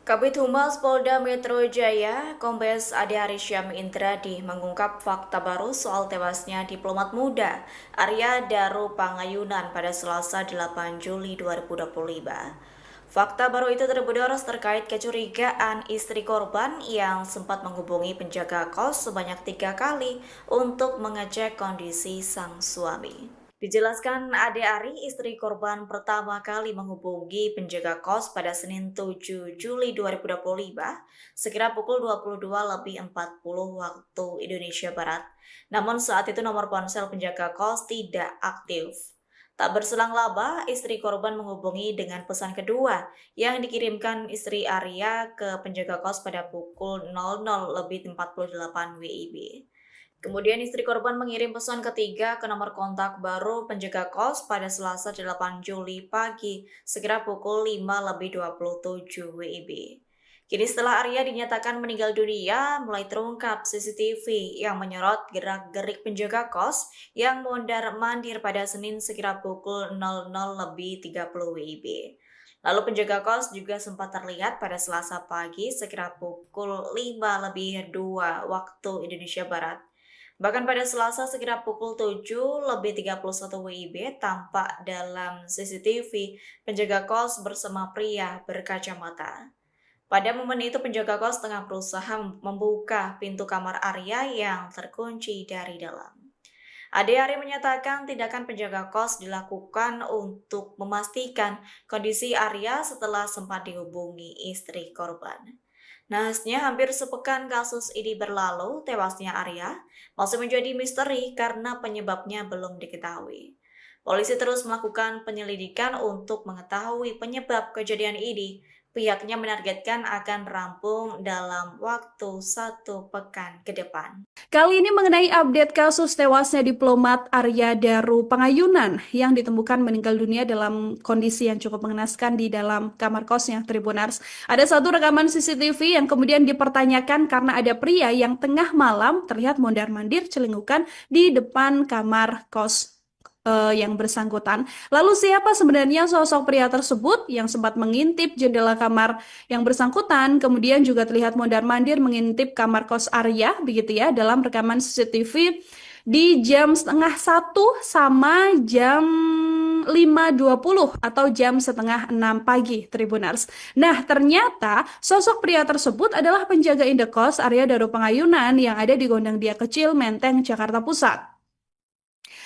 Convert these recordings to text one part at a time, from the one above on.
Kabid Humas Polda Metro Jaya, Kombes Ade Arysyam Indradi mengungkap fakta baru soal tewasnya diplomat muda Arya Daru Pangayunan pada Selasa 8 Juli 2025. Fakta baru itu terbenar terkait kecurigaan istri korban yang sempat menghubungi penjaga kos sebanyak 3 kali untuk mengecek kondisi sang suami. Dijelaskan Ade Ari, istri korban pertama kali menghubungi penjaga kos pada Senin 7 Juli 2025 sekira pukul 22:40 waktu Indonesia Barat. Namun saat itu nomor ponsel penjaga kos tidak aktif. Tak berselang lama, istri korban menghubungi dengan pesan kedua yang dikirimkan istri Arya ke penjaga kos pada pukul 00:48 WIB. Kemudian istri korban mengirim pesan ketiga ke nomor kontak baru penjaga kos pada Selasa 8 Juli pagi, sekira pukul 5:27 WIB. Kini setelah Arya dinyatakan meninggal dunia, mulai terungkap CCTV yang menyorot gerak-gerik penjaga kos yang mondar-mandir pada Senin sekira pukul 00:30 WIB. Lalu penjaga kos juga sempat terlihat pada Selasa pagi sekira pukul 5:02 waktu Indonesia Barat. Bahkan pada Selasa sekira pukul 7:31 WIB tampak dalam CCTV penjaga kos bersama pria berkacamata. Pada momen itu penjaga kos tengah berusaha membuka pintu kamar Arya yang terkunci dari dalam. Ade Ari menyatakan tindakan penjaga kos dilakukan untuk memastikan kondisi Arya setelah sempat dihubungi istri korban. Nahasnya hampir sepekan kasus ini berlalu, tewasnya Arya masih menjadi misteri karena penyebabnya belum diketahui. Polisi terus melakukan penyelidikan untuk mengetahui penyebab kejadian ini. Pihaknya menargetkan akan rampung dalam waktu 1 pekan ke depan. Kali ini mengenai update kasus tewasnya diplomat Arya Daru Pangayunan yang ditemukan meninggal dunia dalam kondisi yang cukup mengenaskan di dalam kamar kosnya, Tribunars. Ada satu rekaman CCTV yang kemudian dipertanyakan karena ada pria yang tengah malam terlihat mondar-mandir celingukan di depan kamar kos yang bersangkutan. Lalu siapa sebenarnya sosok pria tersebut yang sempat mengintip jendela kamar yang bersangkutan, kemudian juga terlihat mondar-mandir mengintip kamar kos Arya, begitu ya, dalam rekaman CCTV di jam setengah 1 sama jam 5:20 atau jam setengah 6 pagi, Tribunars. Nah, ternyata sosok pria tersebut adalah penjaga indekos Arya Daru Pangayunan yang ada di Gondang Dia Kecil, Menteng, Jakarta Pusat.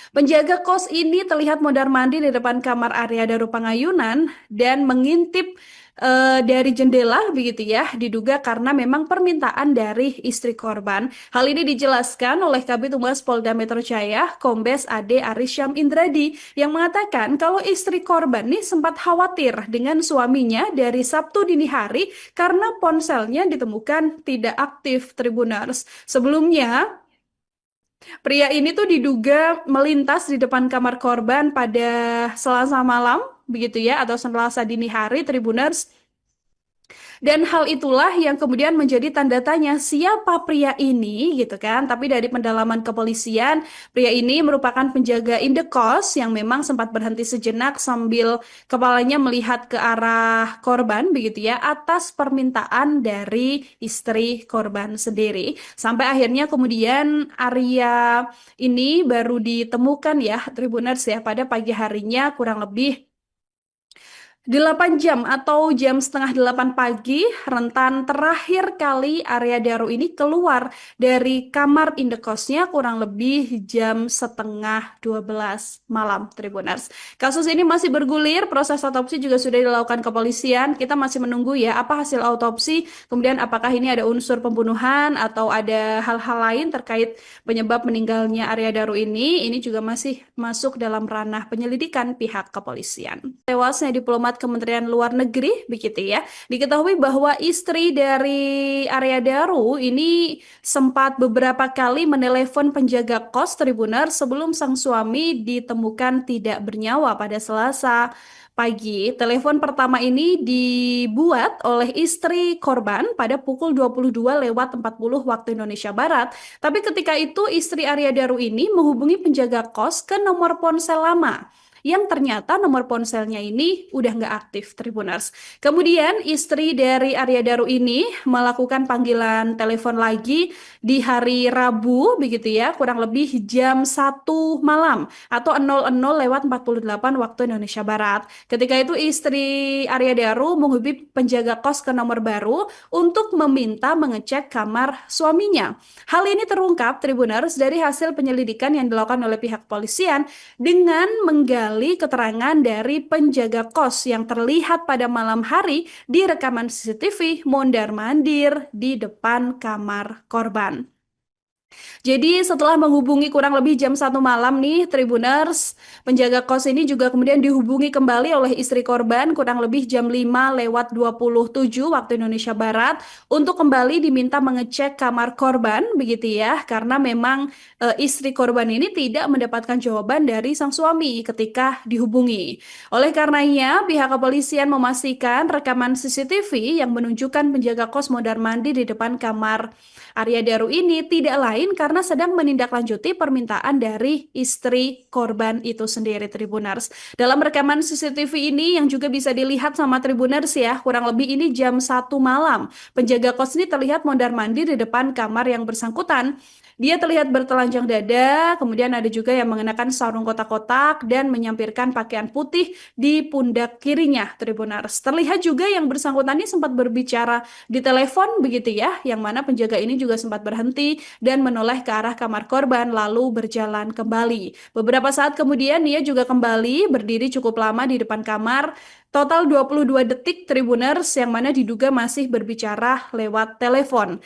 Penjaga kos ini terlihat mondar-mandir di depan kamar Arya Daru Pangayunan dan mengintip dari jendela, begitu ya, diduga karena memang permintaan dari istri korban. Hal ini dijelaskan oleh Kabid Humas Polda Metro Jaya, Kombes Ade Arysyam Indradi, yang mengatakan kalau istri korban nih sempat khawatir dengan suaminya dari Sabtu dini hari karena ponselnya ditemukan tidak aktif, Tribuners. Sebelumnya, pria ini tuh diduga melintas di depan kamar korban pada Selasa malam, begitu ya, atau Selasa dini hari, Tribuners. Dan hal itulah yang kemudian menjadi tanda tanya siapa pria ini gitu kan. Tapi dari pendalaman kepolisian, pria ini merupakan penjaga indekos yang memang sempat berhenti sejenak sambil kepalanya melihat ke arah korban begitu ya, atas permintaan dari istri korban sendiri. Sampai akhirnya kemudian Arya ini baru ditemukan ya, Tribuners ya, pada pagi harinya kurang lebih 8 jam atau jam setengah 8 pagi, rentan terakhir kali Arya Daru ini keluar dari kamar indekosnya kurang lebih jam setengah 12 malam, Tribuners. Kasus ini masih bergulir, proses otopsi juga sudah dilakukan kepolisian. Kita masih menunggu ya apa hasil autopsi, kemudian apakah ini ada unsur pembunuhan atau ada hal-hal lain terkait penyebab meninggalnya Arya Daru ini juga masih masuk dalam ranah penyelidikan pihak kepolisian. Tewasnya diplomat Kementerian Luar Negeri, begitu ya. Diketahui bahwa istri dari Arya Daru ini sempat beberapa kali menelepon penjaga kos Tribuner sebelum sang suami ditemukan tidak bernyawa pada Selasa pagi. Telepon pertama ini dibuat oleh istri korban pada pukul 22:40 waktu Indonesia Barat. Tapi ketika itu istri Arya Daru ini menghubungi penjaga kos ke nomor ponsel lama. yang ternyata nomor ponselnya ini udah nggak aktif, Tribuners. Kemudian istri dari Arya Daru ini melakukan panggilan telepon lagi di hari Rabu, begitu ya, kurang lebih jam 1 malam atau 00:48 waktu Indonesia Barat. Ketika itu istri Arya Daru menghubungi penjaga kos ke nomor baru untuk meminta mengecek kamar suaminya. Hal ini terungkap, Tribuners, dari hasil penyelidikan yang dilakukan oleh pihak polisian dengan menggali keterangan dari penjaga kos yang terlihat pada malam hari di rekaman CCTV mondar-mandir di depan kamar korban. Jadi setelah menghubungi kurang lebih jam 1 malam nih Tribuners, penjaga kos ini juga kemudian dihubungi kembali oleh istri korban kurang lebih jam 5:27 waktu Indonesia Barat untuk kembali diminta mengecek kamar korban begitu ya, karena memang istri korban ini tidak mendapatkan jawaban dari sang suami ketika dihubungi. Oleh karenanya, pihak kepolisian memastikan rekaman CCTV yang menunjukkan penjaga kos mondar-mandir di depan kamar Arya Daru ini tidak lain karena sedang menindaklanjuti permintaan dari istri korban itu sendiri, Tribuners. Dalam rekaman CCTV ini yang juga bisa dilihat sama Tribuners ya, kurang lebih ini jam 1 malam. Penjaga kos ini terlihat mondar-mandir di depan kamar yang bersangkutan. Dia terlihat bertelanjang dada, kemudian ada juga yang mengenakan sarung kotak-kotak dan menyampirkan pakaian putih di pundak kirinya, Tribuners. Terlihat juga yang bersangkutan ini sempat berbicara di telepon begitu ya, yang mana penjaga ini juga sempat berhenti dan menoleh ke arah kamar korban lalu berjalan kembali. Beberapa saat kemudian ia juga kembali berdiri cukup lama di depan kamar, total 22 detik, Tribuners, yang mana diduga masih berbicara lewat telepon.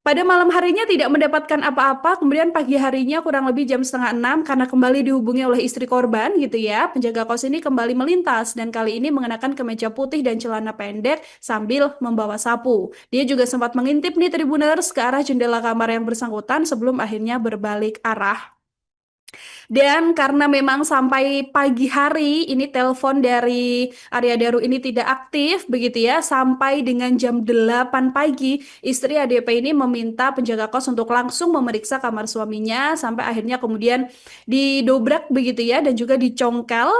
Pada malam harinya tidak mendapatkan apa-apa, kemudian pagi harinya kurang lebih jam 5:30 karena kembali dihubungi oleh istri korban gitu ya. Penjaga kos ini kembali melintas dan kali ini mengenakan kemeja putih dan celana pendek sambil membawa sapu. Dia juga sempat mengintip nih Tribuners ke arah jendela kamar yang bersangkutan sebelum akhirnya berbalik arah. Dan karena memang sampai pagi hari ini telepon dari Arya Daru ini tidak aktif begitu ya, sampai dengan jam 8 pagi istri ADP ini meminta penjaga kos untuk langsung memeriksa kamar suaminya sampai akhirnya kemudian didobrak begitu ya dan juga dicongkel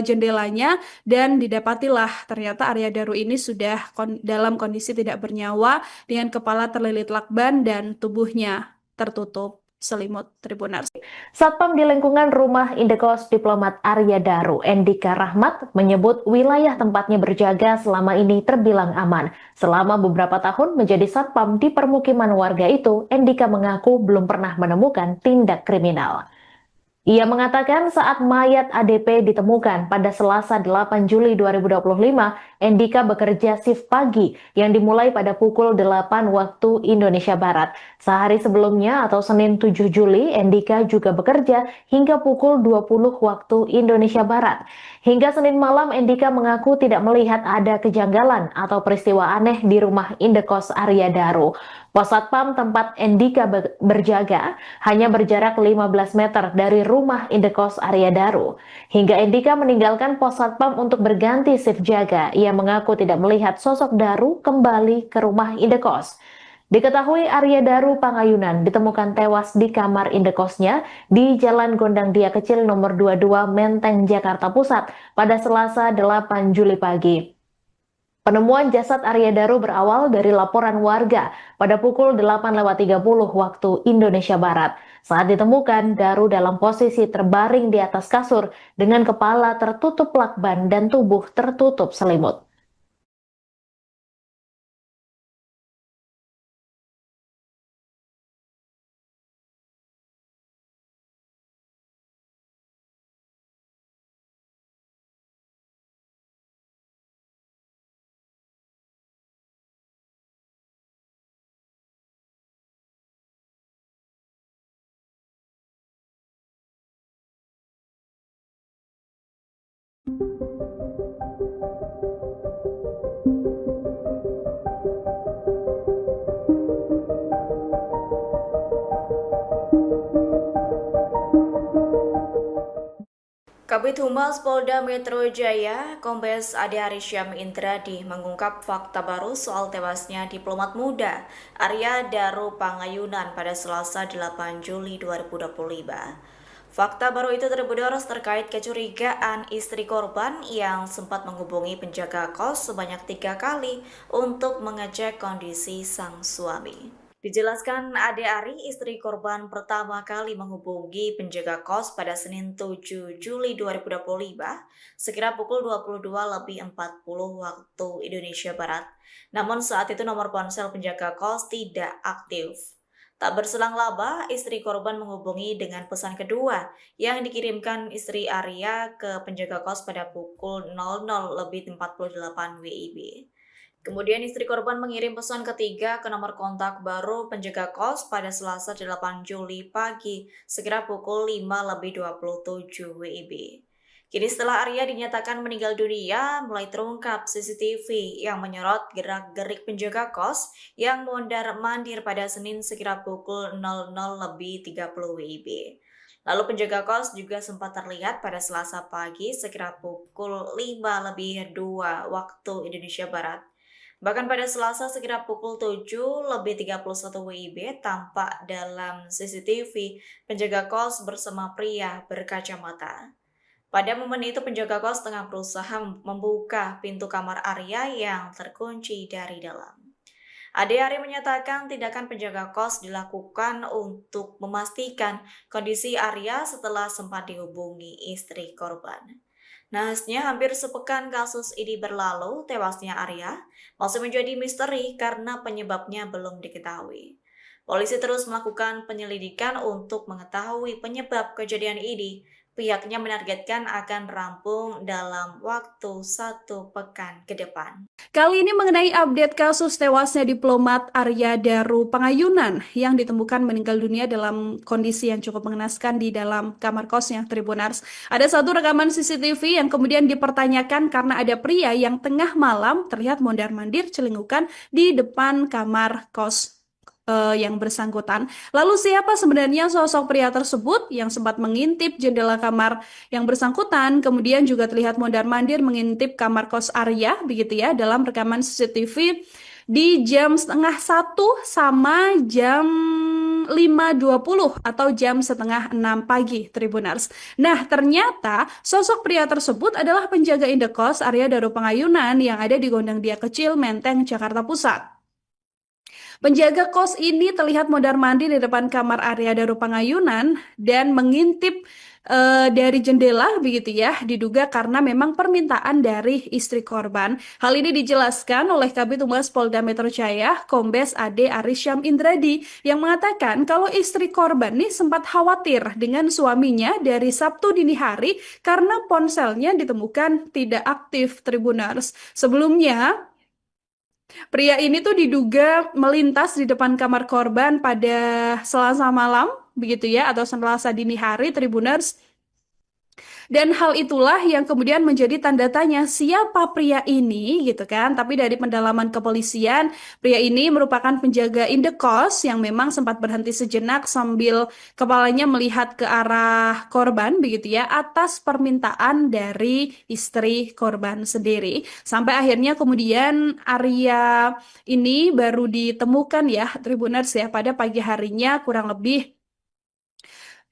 jendelanya dan didapatilah ternyata Arya Daru ini sudah dalam kondisi tidak bernyawa dengan kepala terlilit lakban dan tubuhnya tertutup selimut, Tribuners. Satpam di lingkungan rumah Indekos diplomat Arya Daru, Endika Rahmat, menyebut wilayah tempatnya berjaga selama ini terbilang aman. Selama beberapa tahun menjadi satpam di permukiman warga itu, Endika mengaku belum pernah menemukan tindak kriminal. Ia mengatakan saat mayat ADP ditemukan pada Selasa 8 Juli 2025, Endika bekerja shift pagi yang dimulai pada pukul 8 waktu Indonesia Barat. Sehari sebelumnya atau Senin 7 Juli, Endika juga bekerja hingga pukul 20 waktu Indonesia Barat. Hingga Senin malam, Endika mengaku tidak melihat ada kejanggalan atau peristiwa aneh di rumah Indekos Arya Daru. Pos Satpam tempat Endika berjaga hanya berjarak 15 meter dari rumah Indekos Arya Daru. Hingga Endika meninggalkan pos Satpam untuk berganti shift jaga, ia mengaku tidak melihat sosok Daru kembali ke rumah Indekos. Diketahui Arya Daru Pangayunan ditemukan tewas di kamar indekosnya di Jalan Gondang Dia Kecil nomor 22 Menteng, Jakarta Pusat pada Selasa 8 Juli pagi. Penemuan jasad Arya Daru berawal dari laporan warga pada pukul 8:30 waktu Indonesia Barat. Saat ditemukan, Daru dalam posisi terbaring di atas kasur dengan kepala tertutup lakban dan tubuh tertutup selimut. Kabid Humas Polda Metro Jaya, Kombes Ade Arisya Indradi mengungkap fakta baru soal tewasnya diplomat muda Arya Daru Pangayunan pada Selasa 8 Juli 2025. Fakta baru itu terbenar terkait kecurigaan istri korban yang sempat menghubungi penjaga kos sebanyak 3 kali untuk mengecek kondisi sang suami. Dijelaskan Ade Ari, istri korban pertama kali menghubungi penjaga kos pada Senin 7 Juli 2025 sekira pukul 22.40 waktu Indonesia Barat. Namun saat itu nomor ponsel penjaga kos tidak aktif. Tak berselang lama, istri korban menghubungi dengan pesan kedua yang dikirimkan istri Arya ke penjaga kos pada pukul 00.48 WIB. Kemudian istri korban mengirim pesan ketiga ke nomor kontak baru penjaga kos pada Selasa 8 Juli pagi sekira pukul 5.27 WIB. Kini setelah Arya dinyatakan meninggal dunia, mulai terungkap CCTV yang menyorot gerak-gerik penjaga kos yang mondar-mandir pada Senin sekira pukul 00.30 WIB. Lalu penjaga kos juga sempat terlihat pada Selasa pagi sekira pukul 5.02 waktu Indonesia Barat. Bahkan pada Selasa sekira pukul 7.31 WIB tampak dalam CCTV penjaga kos bersama pria berkacamata. Pada momen itu penjaga kos tengah berusaha membuka pintu kamar Arya yang terkunci dari dalam. Ade Ari menyatakan tindakan penjaga kos dilakukan untuk memastikan kondisi Arya setelah sempat dihubungi istri korban. Nahasnya hampir sepekan kasus ini berlalu, tewasnya Arya masih menjadi misteri karena penyebabnya belum diketahui. Polisi terus melakukan penyelidikan untuk mengetahui penyebab kejadian ini. Pihaknya menargetkan akan rampung dalam waktu 1 pekan ke depan. Kali ini mengenai update kasus tewasnya diplomat Arya Daru Pangayunan yang ditemukan meninggal dunia dalam kondisi yang cukup mengenaskan di dalam kamar kosnya, Tribunars. Ada satu rekaman CCTV yang kemudian dipertanyakan karena ada pria yang tengah malam terlihat mondar-mandir celingukan di depan kamar kos yang bersangkutan. Lalu siapa sebenarnya sosok pria tersebut yang sempat mengintip jendela kamar yang bersangkutan, kemudian juga terlihat mondar-mandir mengintip kamar kos Arya, begitu ya, dalam rekaman CCTV di jam 12:30 sama jam 5.20 atau jam 5:30 pagi, Tribunars. Nah, ternyata sosok pria tersebut adalah penjaga indekos Arya Daru Pangayunan yang ada di Gondang Dia Kecil, Menteng, Jakarta Pusat. Penjaga kos ini terlihat mondar-mandir di depan kamar Arya Daru Pangayunan dan mengintip dari jendela, begitu ya, diduga karena memang permintaan dari istri korban. Hal ini dijelaskan oleh Kabid Humas Polda Metro Jaya, Kombes Ade Ari Syam Indradi, yang mengatakan kalau istri korban nih sempat khawatir dengan suaminya dari Sabtu dini hari karena ponselnya ditemukan tidak aktif, Tribunars. Sebelumnya, pria ini tuh diduga melintas di depan kamar korban pada Selasa malam, begitu ya, atau Selasa dini hari, Tribuners. Dan hal itulah yang kemudian menjadi tanda tanya siapa pria ini gitu kan. Tapi dari pendalaman kepolisian, pria ini merupakan penjaga indekos yang memang sempat berhenti sejenak sambil kepalanya melihat ke arah korban begitu ya, atas permintaan dari istri korban sendiri. Sampai akhirnya kemudian Arya ini baru ditemukan ya, Tribuners ya, pada pagi harinya kurang lebih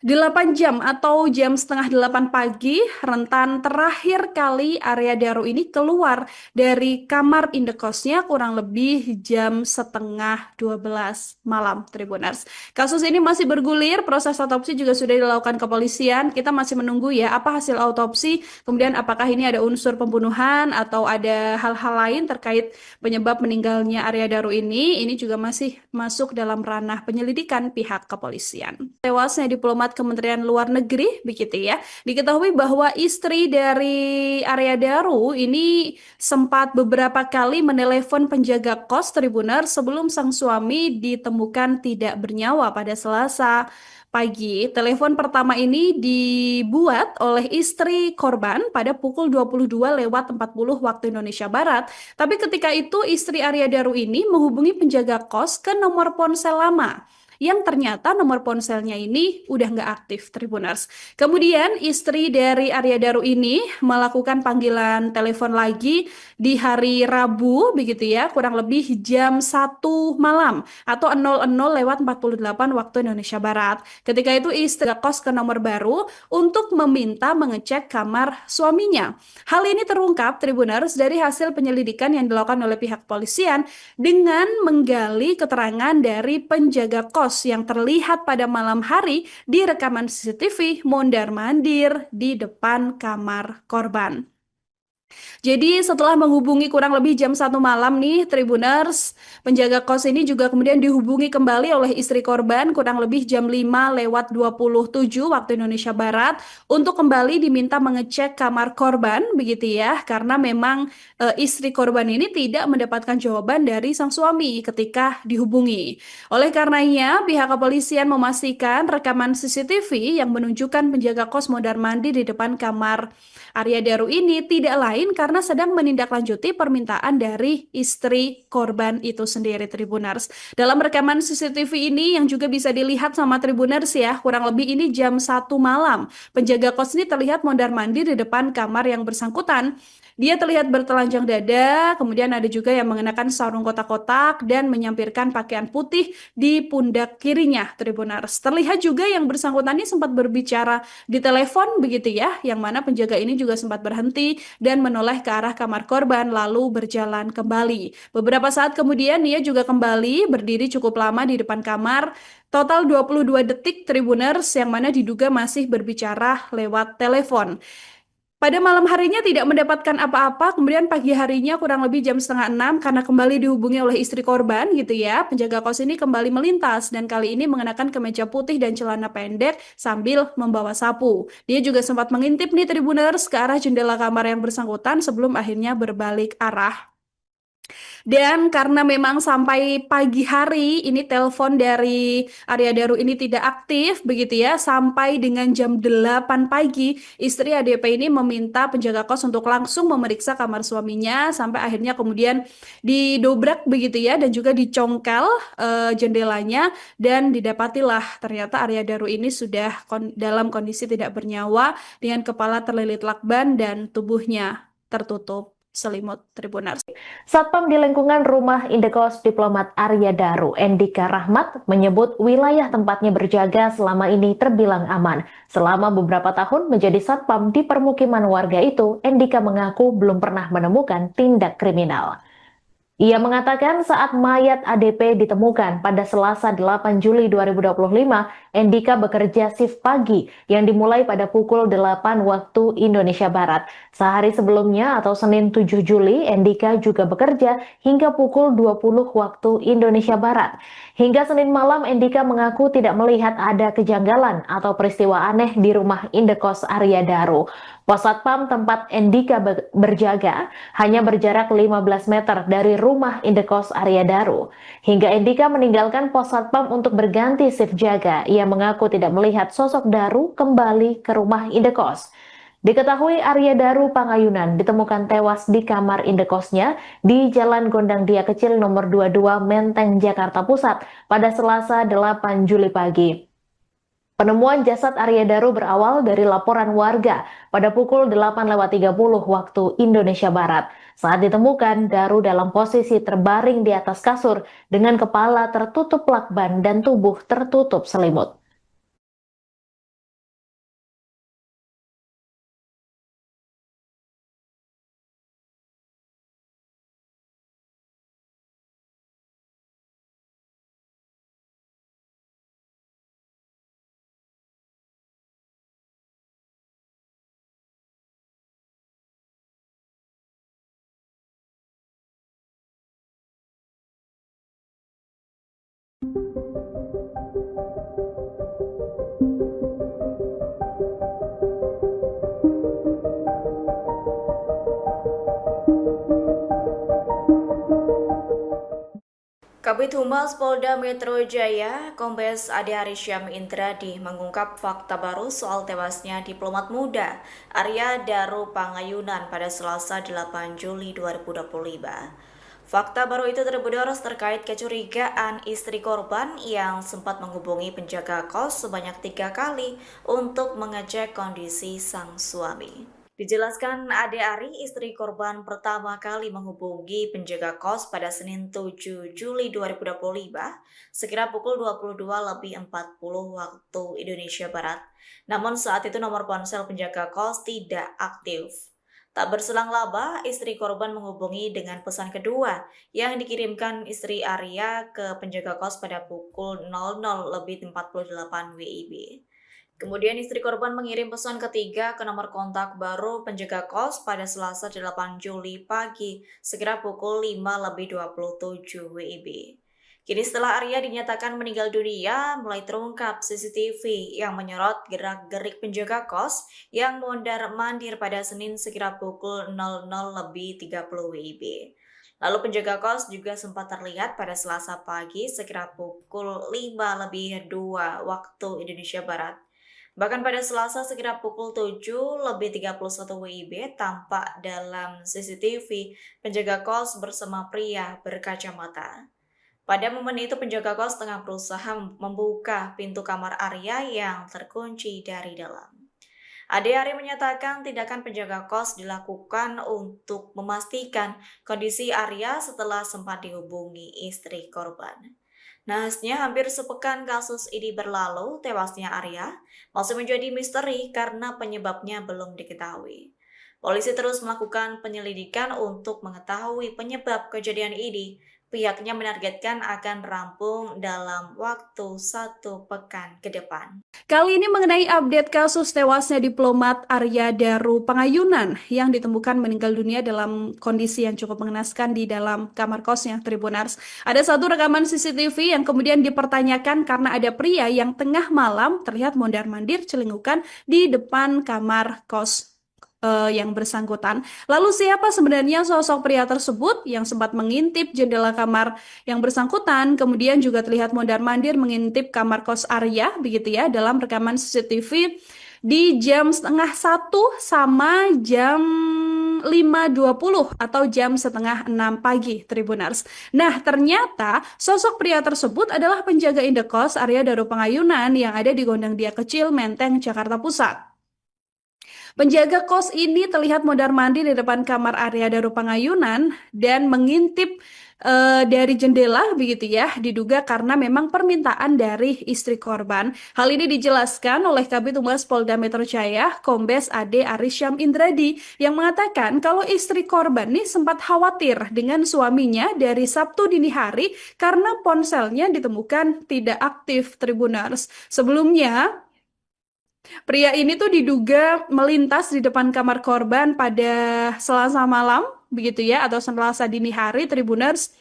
8 jam atau jam 7:30 pagi, rentan terakhir kali Arya Daru ini keluar dari kamar indekosnya kurang lebih jam 11:30 malam, Tribuners. Kasus ini masih bergulir, proses otopsi juga sudah dilakukan kepolisian. Kita masih menunggu ya apa hasil autopsi, kemudian apakah ini ada unsur pembunuhan atau ada hal-hal lain terkait penyebab meninggalnya Arya Daru ini. Ini juga masih masuk dalam ranah penyelidikan pihak kepolisian. Tewasnya diplomat Kementerian Luar Negeri, begitu ya. Diketahui bahwa istri dari Arya Daru ini sempat beberapa kali menelepon penjaga kos Tribuners sebelum sang suami ditemukan tidak bernyawa pada Selasa pagi. Telepon pertama ini dibuat oleh istri korban pada pukul 22:40 waktu Indonesia Barat. Tapi ketika itu istri Arya Daru ini menghubungi penjaga kos ke nomor ponsel lama yang ternyata nomor ponselnya ini udah nggak aktif, Tribuners. Kemudian istri dari Arya Daru ini melakukan panggilan telepon lagi di hari Rabu, begitu ya, kurang lebih jam 1 malam atau 00:48 waktu Indonesia Barat. Ketika itu istri kos ke nomor baru untuk meminta mengecek kamar suaminya. Hal ini terungkap, Tribuners, dari hasil penyelidikan yang dilakukan oleh pihak polisian dengan menggali keterangan dari penjaga kos yang terlihat pada malam hari di rekaman CCTV mondar-mandir di depan kamar korban. Jadi setelah menghubungi kurang lebih jam 1 malam nih, Tribuners, penjaga kos ini juga kemudian dihubungi kembali oleh istri korban kurang lebih jam 5:27 waktu Indonesia Barat untuk kembali diminta mengecek kamar korban, begitu ya, karena memang istri korban ini tidak mendapatkan jawaban dari sang suami ketika dihubungi. Oleh karenanya, pihak kepolisian memastikan rekaman CCTV yang menunjukkan penjaga kos mondar-mandir di depan kamar Arya Daru ini tidak lain karena sedang menindaklanjuti permintaan dari istri korban itu sendiri, Tribuners. Dalam rekaman CCTV ini yang juga bisa dilihat sama Tribuners ya, kurang lebih ini jam 1 malam. Penjaga kos ini terlihat mondar-mandir di depan kamar yang bersangkutan. Dia terlihat bertelanjang dada, kemudian ada juga yang mengenakan sarung kotak-kotak dan menyampirkan pakaian putih di pundak kirinya, Tribuners. Terlihat juga yang bersangkutan ini sempat berbicara di telepon begitu ya, yang mana penjaga ini juga sempat berhenti dan menoleh ke arah kamar korban lalu berjalan kembali. Beberapa saat kemudian ia juga kembali berdiri cukup lama di depan kamar, total 22 detik, Tribuners, yang mana diduga masih berbicara lewat telepon. Pada malam harinya tidak mendapatkan apa-apa, kemudian pagi harinya kurang lebih jam 5:30 karena kembali dihubungi oleh istri korban gitu ya. Penjaga kos ini kembali melintas dan kali ini mengenakan kemeja putih dan celana pendek sambil membawa sapu. Dia juga sempat mengintip nih, Tribuners, ke arah jendela kamar yang bersangkutan sebelum akhirnya berbalik arah. Dan karena memang sampai pagi hari ini telepon dari Arya Daru ini tidak aktif begitu ya, sampai dengan jam 8 pagi istri ADP ini meminta penjaga kos untuk langsung memeriksa kamar suaminya sampai akhirnya kemudian didobrak begitu ya dan juga dicongkel jendelanya dan didapatilah ternyata Arya Daru ini sudah dalam kondisi tidak bernyawa dengan kepala terlilit lakban dan tubuhnya tertutup selimut, Tribuners. Satpam di lingkungan rumah Indekos diplomat Arya Daru, Endika Rahmat, menyebut wilayah tempatnya berjaga selama ini terbilang aman. Selama beberapa tahun menjadi satpam di permukiman warga itu, Endika mengaku belum pernah menemukan tindak kriminal. Ia mengatakan saat mayat ADP ditemukan pada Selasa 8 Juli 2025, Endika bekerja shift pagi yang dimulai pada pukul 8 waktu Indonesia Barat. Sehari sebelumnya atau Senin 7 Juli, Endika juga bekerja hingga pukul 20 waktu Indonesia Barat. Hingga Senin malam, Endika mengaku tidak melihat ada kejanggalan atau peristiwa aneh di rumah Indekos Arya Daru. Pos Satpam tempat Endika berjaga hanya berjarak 15 meter dari rumah Indekos Arya Daru. Hingga Endika meninggalkan pos Satpam untuk berganti shift jaga, ia mengaku tidak melihat sosok Daru kembali ke rumah Indekos. Diketahui Arya Daru Pangayunan ditemukan tewas di kamar indekosnya di Jalan Gondang Dia Kecil nomor 22 Menteng, Jakarta Pusat pada Selasa 8 Juli pagi. Penemuan jasad Arya Daru berawal dari laporan warga pada pukul 8:30 waktu Indonesia Barat. Saat ditemukan, Daru dalam posisi terbaring di atas kasur dengan kepala tertutup lakban dan tubuh tertutup selimut. Kabid Humas Polda Metro Jaya, Kombes Ade Arysyam Indradi mengungkap fakta baru soal tewasnya diplomat muda Arya Daru Pangayunan pada Selasa 8 Juli 2025. Fakta baru itu terbenar terkait kecurigaan istri korban yang sempat menghubungi penjaga kos sebanyak 3 kali untuk mengecek kondisi sang suami. Dijelaskan Ade Ari, istri korban pertama kali menghubungi penjaga kos pada Senin 7 Juli 2025 sekira pukul 22:40 waktu Indonesia Barat. Namun saat itu nomor ponsel penjaga kos tidak aktif. Tak berselang lama, istri korban menghubungi dengan pesan kedua yang dikirimkan istri Arya ke penjaga kos pada pukul 00:48 WIB. Kemudian istri korban mengirim pesan ketiga ke nomor kontak baru penjaga kos pada Selasa 8 Juli pagi sekira pukul 5:27 WIB. Kini setelah Arya dinyatakan meninggal dunia, mulai terungkap CCTV yang menyorot gerak-gerik penjaga kos yang mondar-mandir pada Senin sekira pukul 00:30 WIB. Lalu penjaga kos juga sempat terlihat pada Selasa pagi sekira pukul 5:02 waktu Indonesia Barat. Bahkan pada Selasa sekira pukul 7:31 WIB tampak dalam CCTV penjaga kos bersama pria berkacamata. Pada momen itu penjaga kos tengah berusaha membuka pintu kamar Arya yang terkunci dari dalam. Ade Ari menyatakan tindakan penjaga kos dilakukan untuk memastikan kondisi Arya setelah sempat dihubungi istri korban. Nahasnya hampir sepekan kasus ini berlalu, tewasnya Arya masih menjadi misteri karena penyebabnya belum diketahui. Polisi terus melakukan penyelidikan untuk mengetahui penyebab kejadian ini. Pihaknya menargetkan akan rampung dalam waktu 1 pekan ke depan. Kali ini mengenai update kasus tewasnya diplomat Arya Daru Pangayunan yang ditemukan meninggal dunia dalam kondisi yang cukup mengenaskan di dalam kamar kosnya, Tribuners. Ada satu rekaman CCTV yang kemudian dipertanyakan karena ada pria yang tengah malam terlihat mondar-mandir celingukan di depan kamar kos yang bersangkutan. Lalu siapa sebenarnya sosok pria tersebut yang sempat mengintip jendela kamar yang bersangkutan, kemudian juga terlihat mondar-mandir mengintip kamar kos Arya, begitu ya, dalam rekaman CCTV di jam 12:30 sama jam 5:20 atau jam 5:30 pagi, Tribuners. Nah, ternyata sosok pria tersebut adalah penjaga indekos Arya Daru Pangayunan yang ada di Gondang Dia Kecil, Menteng, Jakarta Pusat. Penjaga kos ini terlihat mondar-mandir di depan kamar Arya Daru Pangayunan dan mengintip dari jendela, begitu ya, diduga karena memang permintaan dari istri korban. Hal ini dijelaskan oleh Kabid Humas Polda Metro Jaya, Kombes Ade Arisyam Indradi, yang mengatakan kalau istri korban nih sempat khawatir dengan suaminya dari Sabtu dini hari karena ponselnya ditemukan tidak aktif, Tribuners. Sebelumnya, pria ini tuh diduga melintas di depan kamar korban pada Selasa malam, begitu ya, atau Selasa dini hari, Tribuners.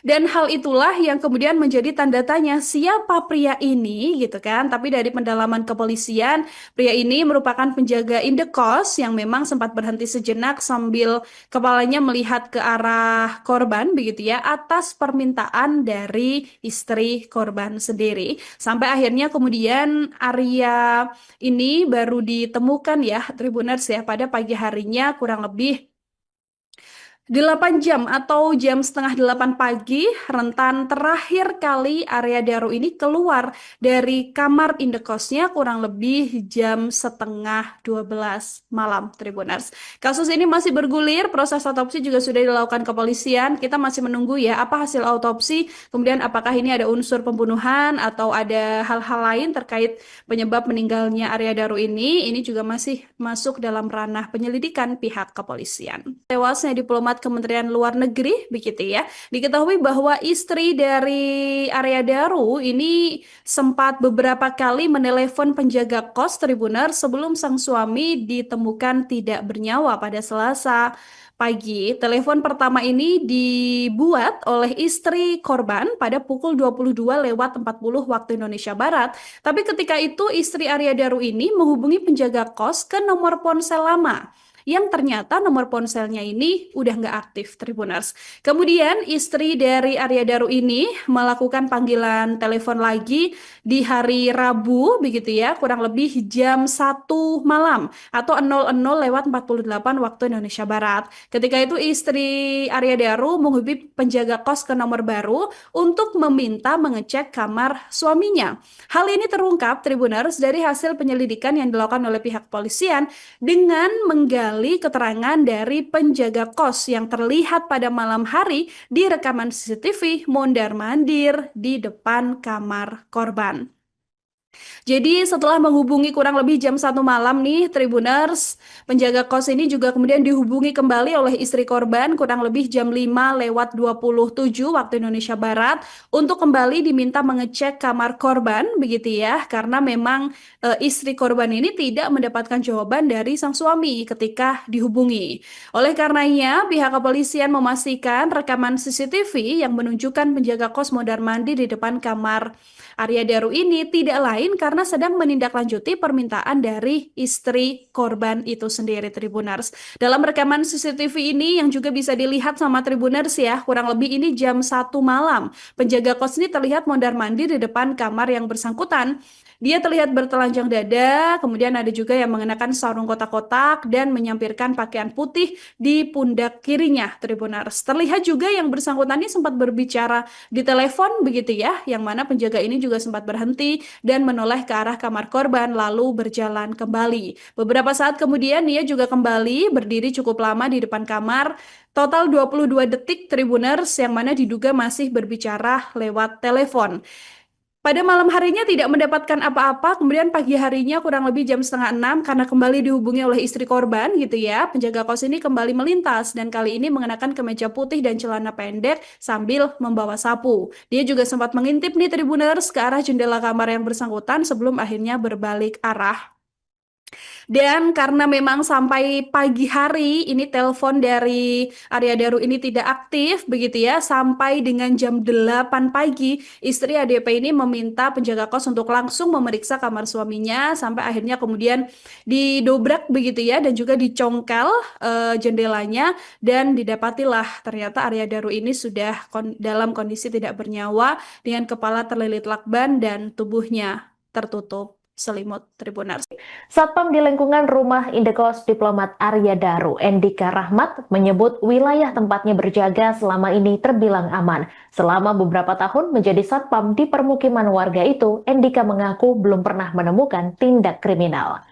Dan hal itulah yang kemudian menjadi tanda tanya siapa pria ini gitu kan. Tapi dari pendalaman kepolisian, pria ini merupakan penjaga indekos yang memang sempat berhenti sejenak sambil kepalanya melihat ke arah korban begitu ya, atas permintaan dari istri korban sendiri. Sampai akhirnya kemudian Arya ini baru ditemukan ya, Tribuners ya, pada pagi harinya kurang lebih 8 jam atau jam 7:30 pagi, rentan terakhir kali Arya Daru ini keluar dari kamar indekosnya kurang lebih jam 11:30 malam, Tribuners. Kasus ini masih bergulir, proses otopsi juga sudah dilakukan kepolisian. Kita masih menunggu ya apa hasil autopsi, kemudian apakah ini ada unsur pembunuhan atau ada hal-hal lain terkait penyebab meninggalnya Arya Daru ini. Ini juga masih masuk dalam ranah penyelidikan pihak kepolisian. Tewasnya diplomat Kementerian Luar Negeri, begitu ya. Diketahui bahwa istri dari Arya Daru ini sempat beberapa kali menelepon penjaga kos, Tribuners, sebelum sang suami ditemukan tidak bernyawa pada Selasa pagi. Telepon pertama ini dibuat oleh istri korban pada pukul 22:40 waktu Indonesia Barat. Tapi ketika itu istri Arya Daru ini menghubungi penjaga kos ke nomor ponsel lama yang ternyata nomor ponselnya ini udah nggak aktif, Tribuners. Kemudian istri dari Arya Daru ini melakukan panggilan telepon lagi di hari Rabu, begitu ya, kurang lebih jam 1 malam atau 00:48 waktu Indonesia Barat. Ketika itu istri Arya Daru menghubungi penjaga kos ke nomor baru untuk meminta mengecek kamar suaminya. Hal ini terungkap, Tribuners, dari hasil penyelidikan yang dilakukan oleh pihak polisian dengan menggali keterangan dari penjaga kos yang terlihat pada malam hari di rekaman CCTV mondar-mandir di depan kamar korban. Jadi setelah menghubungi kurang lebih jam 1 malam nih Tribuners, penjaga kos ini juga kemudian dihubungi kembali oleh istri korban kurang lebih jam 5:27 waktu Indonesia Barat untuk kembali diminta mengecek kamar korban begitu ya, karena memang istri korban ini tidak mendapatkan jawaban dari sang suami ketika dihubungi. Oleh karenanya, pihak kepolisian memastikan rekaman CCTV yang menunjukkan penjaga kos mondar-mandir di depan kamar Arya Daru ini tidak lain karena sedang menindaklanjuti permintaan dari istri korban itu sendiri, Tribuners. Dalam rekaman CCTV ini yang juga bisa dilihat sama Tribuners ya, kurang lebih ini jam 1 malam. Penjaga kos ini terlihat mondar-mandir di depan kamar yang bersangkutan. Dia terlihat bertelanjang dada, kemudian ada juga yang mengenakan sarung kotak-kotak dan menyampirkan pakaian putih di pundak kirinya, Tribuners. Terlihat juga yang bersangkutan ini sempat berbicara di telepon begitu ya, yang mana penjaga ini juga sempat berhenti dan menoleh ke arah kamar korban lalu berjalan kembali. Beberapa saat kemudian ia juga kembali berdiri cukup lama di depan kamar, total 22 detik, Tribuners, yang mana diduga masih berbicara lewat telepon. Pada malam harinya tidak mendapatkan apa-apa, kemudian pagi harinya kurang lebih jam 5:30 karena kembali dihubungi oleh istri korban gitu ya. Penjaga kos ini kembali melintas dan kali ini mengenakan kemeja putih dan celana pendek sambil membawa sapu. Dia juga sempat mengintip nih Tribuners ke arah jendela kamar yang bersangkutan sebelum akhirnya berbalik arah. Dan karena memang sampai pagi hari ini telepon dari Arya Daru ini tidak aktif begitu ya, sampai dengan jam 8 pagi istri ADP ini meminta penjaga kos untuk langsung memeriksa kamar suaminya sampai akhirnya kemudian didobrak begitu ya dan juga dicongkel jendelanya dan didapatilah ternyata Arya Daru ini sudah dalam kondisi tidak bernyawa dengan kepala terlilit lakban dan tubuhnya tertutup selimut, Tribuners. Satpam di lingkungan rumah Indekos diplomat Arya Daru, Endika Rahmat, menyebut wilayah tempatnya berjaga selama ini terbilang aman. Selama beberapa tahun menjadi satpam di permukiman warga itu, Endika mengaku belum pernah menemukan tindak kriminal.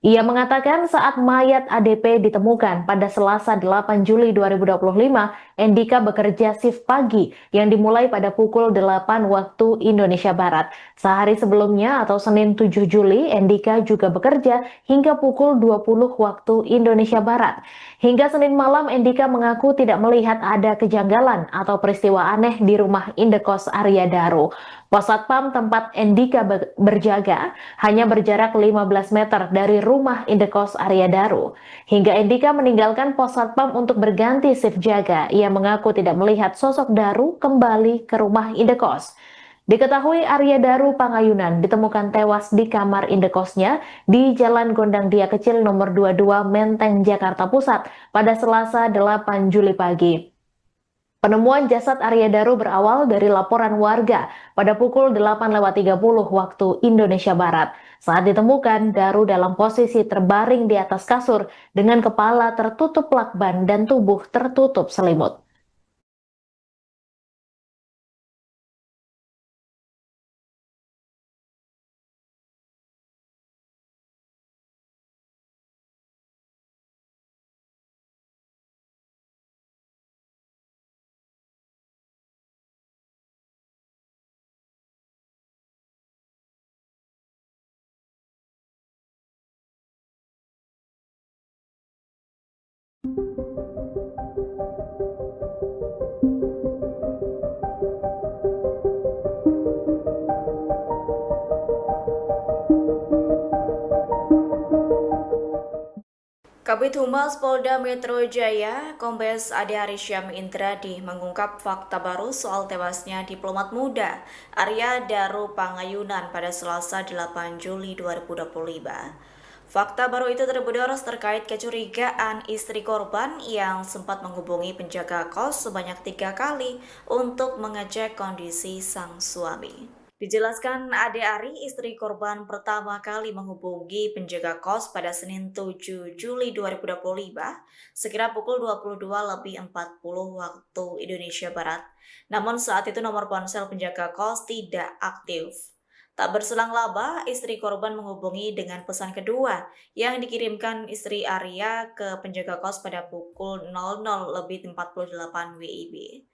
Ia mengatakan saat mayat ADP ditemukan pada Selasa 8 Juli 2025, Endika bekerja shift pagi yang dimulai pada pukul 8 waktu Indonesia Barat. Sehari sebelumnya atau Senin 7 Juli, Endika juga bekerja hingga pukul 20 waktu Indonesia Barat. Hingga Senin malam, Endika mengaku tidak melihat ada kejanggalan atau peristiwa aneh di rumah Indekos Arya Daru. Pos Satpam tempat Endika berjaga hanya berjarak 15 meter dari rumah Indekos Arya Daru. Hingga Endika meninggalkan pos Satpam untuk berganti shift jaga, ia mengaku tidak melihat sosok Daru kembali ke rumah Indekos. Diketahui Arya Daru Pangayunan ditemukan tewas di kamar indekosnya di Jalan Gondang Dia Kecil nomor 22 Menteng, Jakarta Pusat pada Selasa 8 Juli pagi. Penemuan jasad Arya Daru berawal dari laporan warga pada pukul 8:30 waktu Indonesia Barat. Saat ditemukan, Daru dalam posisi terbaring di atas kasur dengan kepala tertutup lakban dan tubuh tertutup selimut. Kabid Humas Polda Metro Jaya, Kombes Ade Arisya Indradi mengungkap fakta baru soal tewasnya diplomat muda Arya Daru Pangayunan pada Selasa 8 Juli 2025. Fakta baru itu terbenar terkait kecurigaan istri korban yang sempat menghubungi penjaga kos sebanyak 3 kali untuk mengecek kondisi sang suami. Dijelaskan Ade Ari, istri korban pertama kali menghubungi penjaga kos pada Senin 7 Juli 2025 sekira pukul 22.40 waktu Indonesia Barat. Namun saat itu nomor ponsel penjaga kos tidak aktif. Tak berselang lama, istri korban menghubungi dengan pesan kedua yang dikirimkan istri Arya ke penjaga kos pada pukul 00.48 WIB.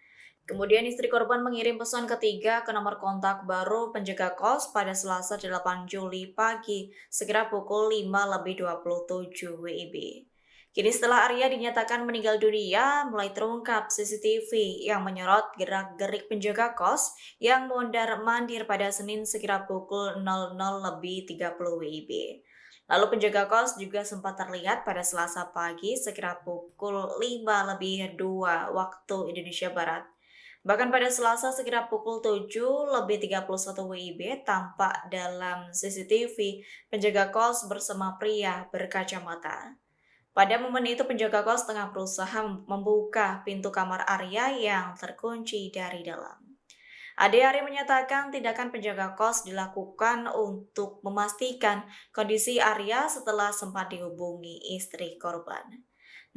Kemudian istri korban mengirim pesan ketiga ke nomor kontak baru penjaga kos pada Selasa 8 Juli pagi, sekira pukul 5.27 WIB. Kini setelah Arya dinyatakan meninggal dunia, mulai terungkap CCTV yang menyorot gerak-gerik penjaga kos yang mondar-mandir pada Senin sekira pukul 00.30 WIB. Lalu penjaga kos juga sempat terlihat pada Selasa pagi sekira pukul 5.02 waktu Indonesia Barat. Bahkan pada Selasa sekira pukul 7.31 WIB tampak dalam CCTV penjaga kos bersama pria berkacamata. Pada momen itu penjaga kos tengah berusaha membuka pintu kamar Arya yang terkunci dari dalam. Ade Ari menyatakan tindakan penjaga kos dilakukan untuk memastikan kondisi Arya setelah sempat dihubungi istri korban.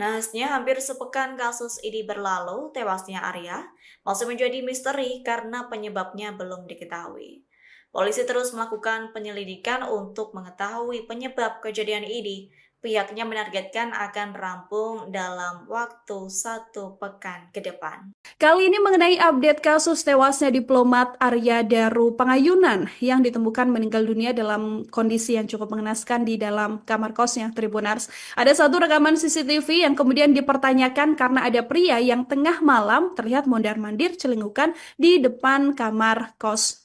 Nahasnya hampir sepekan kasus ini berlalu, tewasnya Arya masih menjadi misteri karena penyebabnya belum diketahui. Polisi terus melakukan penyelidikan untuk mengetahui penyebab kejadian ini. Pihaknya menargetkan akan rampung dalam waktu 1 pekan ke depan. Kali ini mengenai update kasus tewasnya diplomat Arya Daru Pangayunan yang ditemukan meninggal dunia dalam kondisi yang cukup mengenaskan di dalam kamar kosnya, Tribunars. Ada satu rekaman CCTV yang kemudian dipertanyakan karena ada pria yang tengah malam terlihat mondar-mandir celingukan di depan kamar kos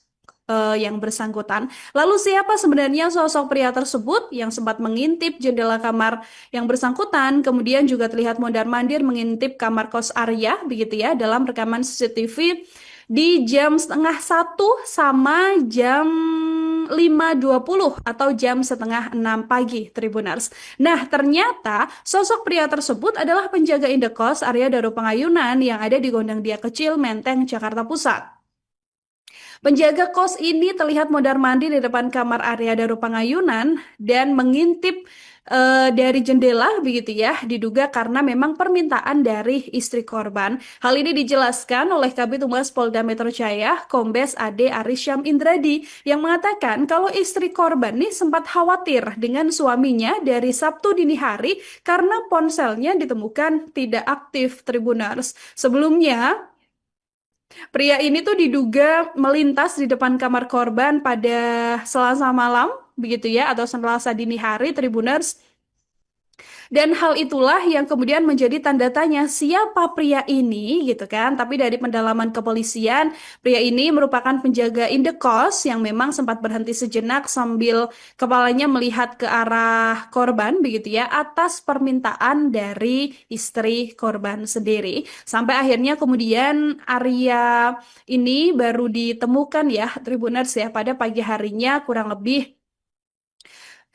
yang bersangkutan. Lalu siapa sebenarnya sosok pria tersebut yang sempat mengintip jendela kamar yang bersangkutan, kemudian juga terlihat mondar-mandir mengintip kamar kos Arya, begitu ya, dalam rekaman CCTV di jam 12:30 sama jam 5.20 atau jam 5:30 pagi, Tribunars. Nah, ternyata sosok pria tersebut adalah penjaga indekos Arya Daru Pangayunan yang ada di Gondang Dia Kecil, Menteng, Jakarta Pusat. Penjaga kos ini terlihat mondar-mandir di depan kamar Arya Daru Pangayunan dan mengintip dari jendela, begitu ya, diduga karena memang permintaan dari istri korban. Hal ini dijelaskan oleh Kabid Humas Polda Metro Jaya, Kombes Ade Arisyam Indradi, yang mengatakan kalau istri korban nih sempat khawatir dengan suaminya dari Sabtu dini hari karena ponselnya ditemukan tidak aktif, Tribunars. Sebelumnya, pria ini tuh diduga melintas di depan kamar korban pada Selasa malam, begitu ya, atau Selasa dini hari, Tribuners. Dan hal itulah yang kemudian menjadi tanda tanya siapa pria ini gitu kan. Tapi dari pendalaman kepolisian, pria ini merupakan penjaga indekos yang memang sempat berhenti sejenak sambil kepalanya melihat ke arah korban begitu ya, atas permintaan dari istri korban sendiri. Sampai akhirnya kemudian Arya ini baru ditemukan ya, Tribuners ya, pada pagi harinya kurang lebih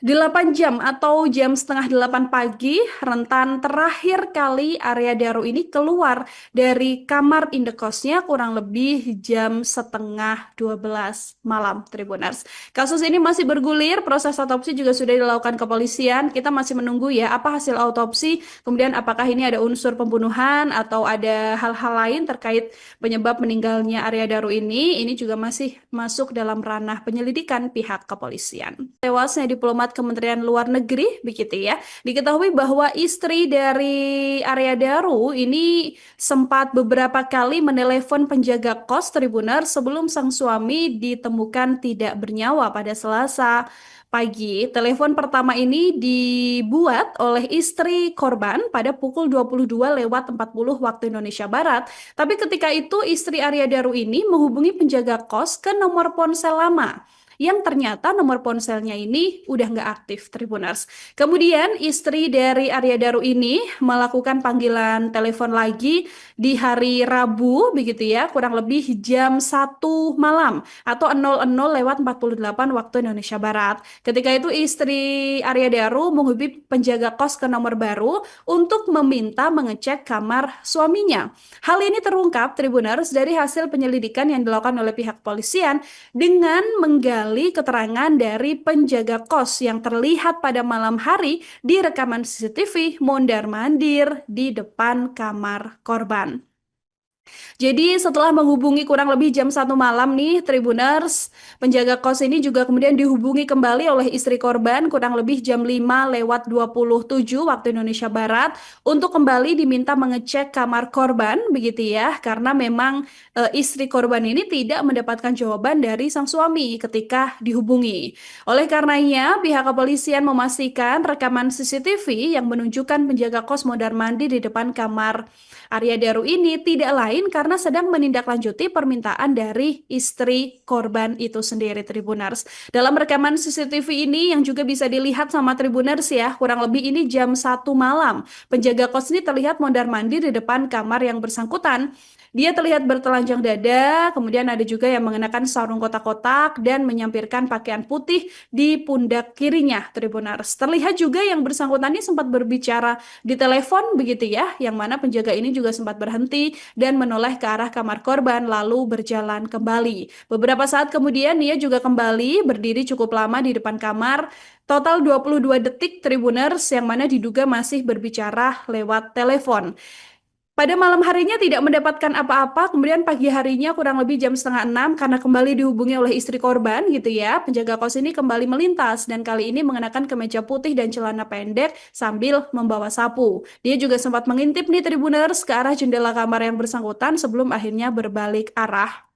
8 jam atau jam 7:30 pagi, rentan terakhir kali Arya Daru ini keluar dari kamar indekosnya kurang lebih jam 11:30 malam, Tribuners. Kasus ini masih bergulir, proses otopsi juga sudah dilakukan kepolisian. Kita masih menunggu ya apa hasil autopsi, kemudian apakah ini ada unsur pembunuhan atau ada hal-hal lain terkait penyebab meninggalnya Arya Daru ini juga masih masuk dalam ranah penyelidikan pihak kepolisian. Tewasnya diplomat Kementerian Luar Negeri, begitu ya. Diketahui bahwa istri dari Arya Daru ini sempat beberapa kali menelepon penjaga kos Tribuners sebelum sang suami ditemukan tidak bernyawa pada Selasa pagi. Telepon pertama ini dibuat oleh istri korban pada pukul 22:40 waktu Indonesia Barat. Tapi ketika itu istri Arya Daru ini menghubungi penjaga kos ke nomor ponsel lama yang ternyata nomor ponselnya ini udah nggak aktif, Tribuners. Kemudian istri dari Arya Daru ini melakukan panggilan telepon lagi di hari Rabu, begitu ya, kurang lebih jam 1 malam atau 00:48 waktu Indonesia Barat. Ketika itu istri Arya Daru menghubungi penjaga kos ke nomor baru untuk meminta mengecek kamar suaminya. Hal ini terungkap, Tribuners, dari hasil penyelidikan yang dilakukan oleh pihak polisian dengan menggali keterangan dari penjaga kos yang terlihat pada malam hari di rekaman CCTV mondar-mandir di depan kamar korban. Jadi setelah menghubungi kurang lebih jam 1 malam nih Tribuners, penjaga kos ini juga kemudian dihubungi kembali oleh istri korban kurang lebih jam 5:27 waktu Indonesia Barat untuk kembali diminta mengecek kamar korban, begitu ya, karena memang istri korban ini tidak mendapatkan jawaban dari sang suami ketika dihubungi. Oleh karenanya, pihak kepolisian memastikan rekaman CCTV yang menunjukkan penjaga kos mondar-mandir di depan kamar Arya Daru ini tidak lain karena sedang menindaklanjuti permintaan dari istri korban itu sendiri, Tribuners. Dalam rekaman CCTV ini yang juga bisa dilihat sama Tribuners ya, kurang lebih ini jam 1 malam. Penjaga kos ini terlihat mondar-mandir di depan kamar yang bersangkutan. Dia terlihat bertelanjang dada, kemudian ada juga yang mengenakan sarung kotak-kotak dan menyampirkan pakaian putih di pundak kirinya, Tribuners. Terlihat juga yang bersangkutan ini sempat berbicara di telepon begitu ya, yang mana penjaga ini juga sempat berhenti dan menoleh ke arah kamar korban lalu berjalan kembali. Beberapa saat kemudian ia juga kembali berdiri cukup lama di depan kamar, total 22 detik, Tribuners, yang mana diduga masih berbicara lewat telepon. Pada malam harinya tidak mendapatkan apa-apa, kemudian pagi harinya kurang lebih jam 5:30 karena kembali dihubungi oleh istri korban gitu ya. Penjaga kos ini kembali melintas dan kali ini mengenakan kemeja putih dan celana pendek sambil membawa sapu. Dia juga sempat mengintip nih Tribuners ke arah jendela kamar yang bersangkutan sebelum akhirnya berbalik arah.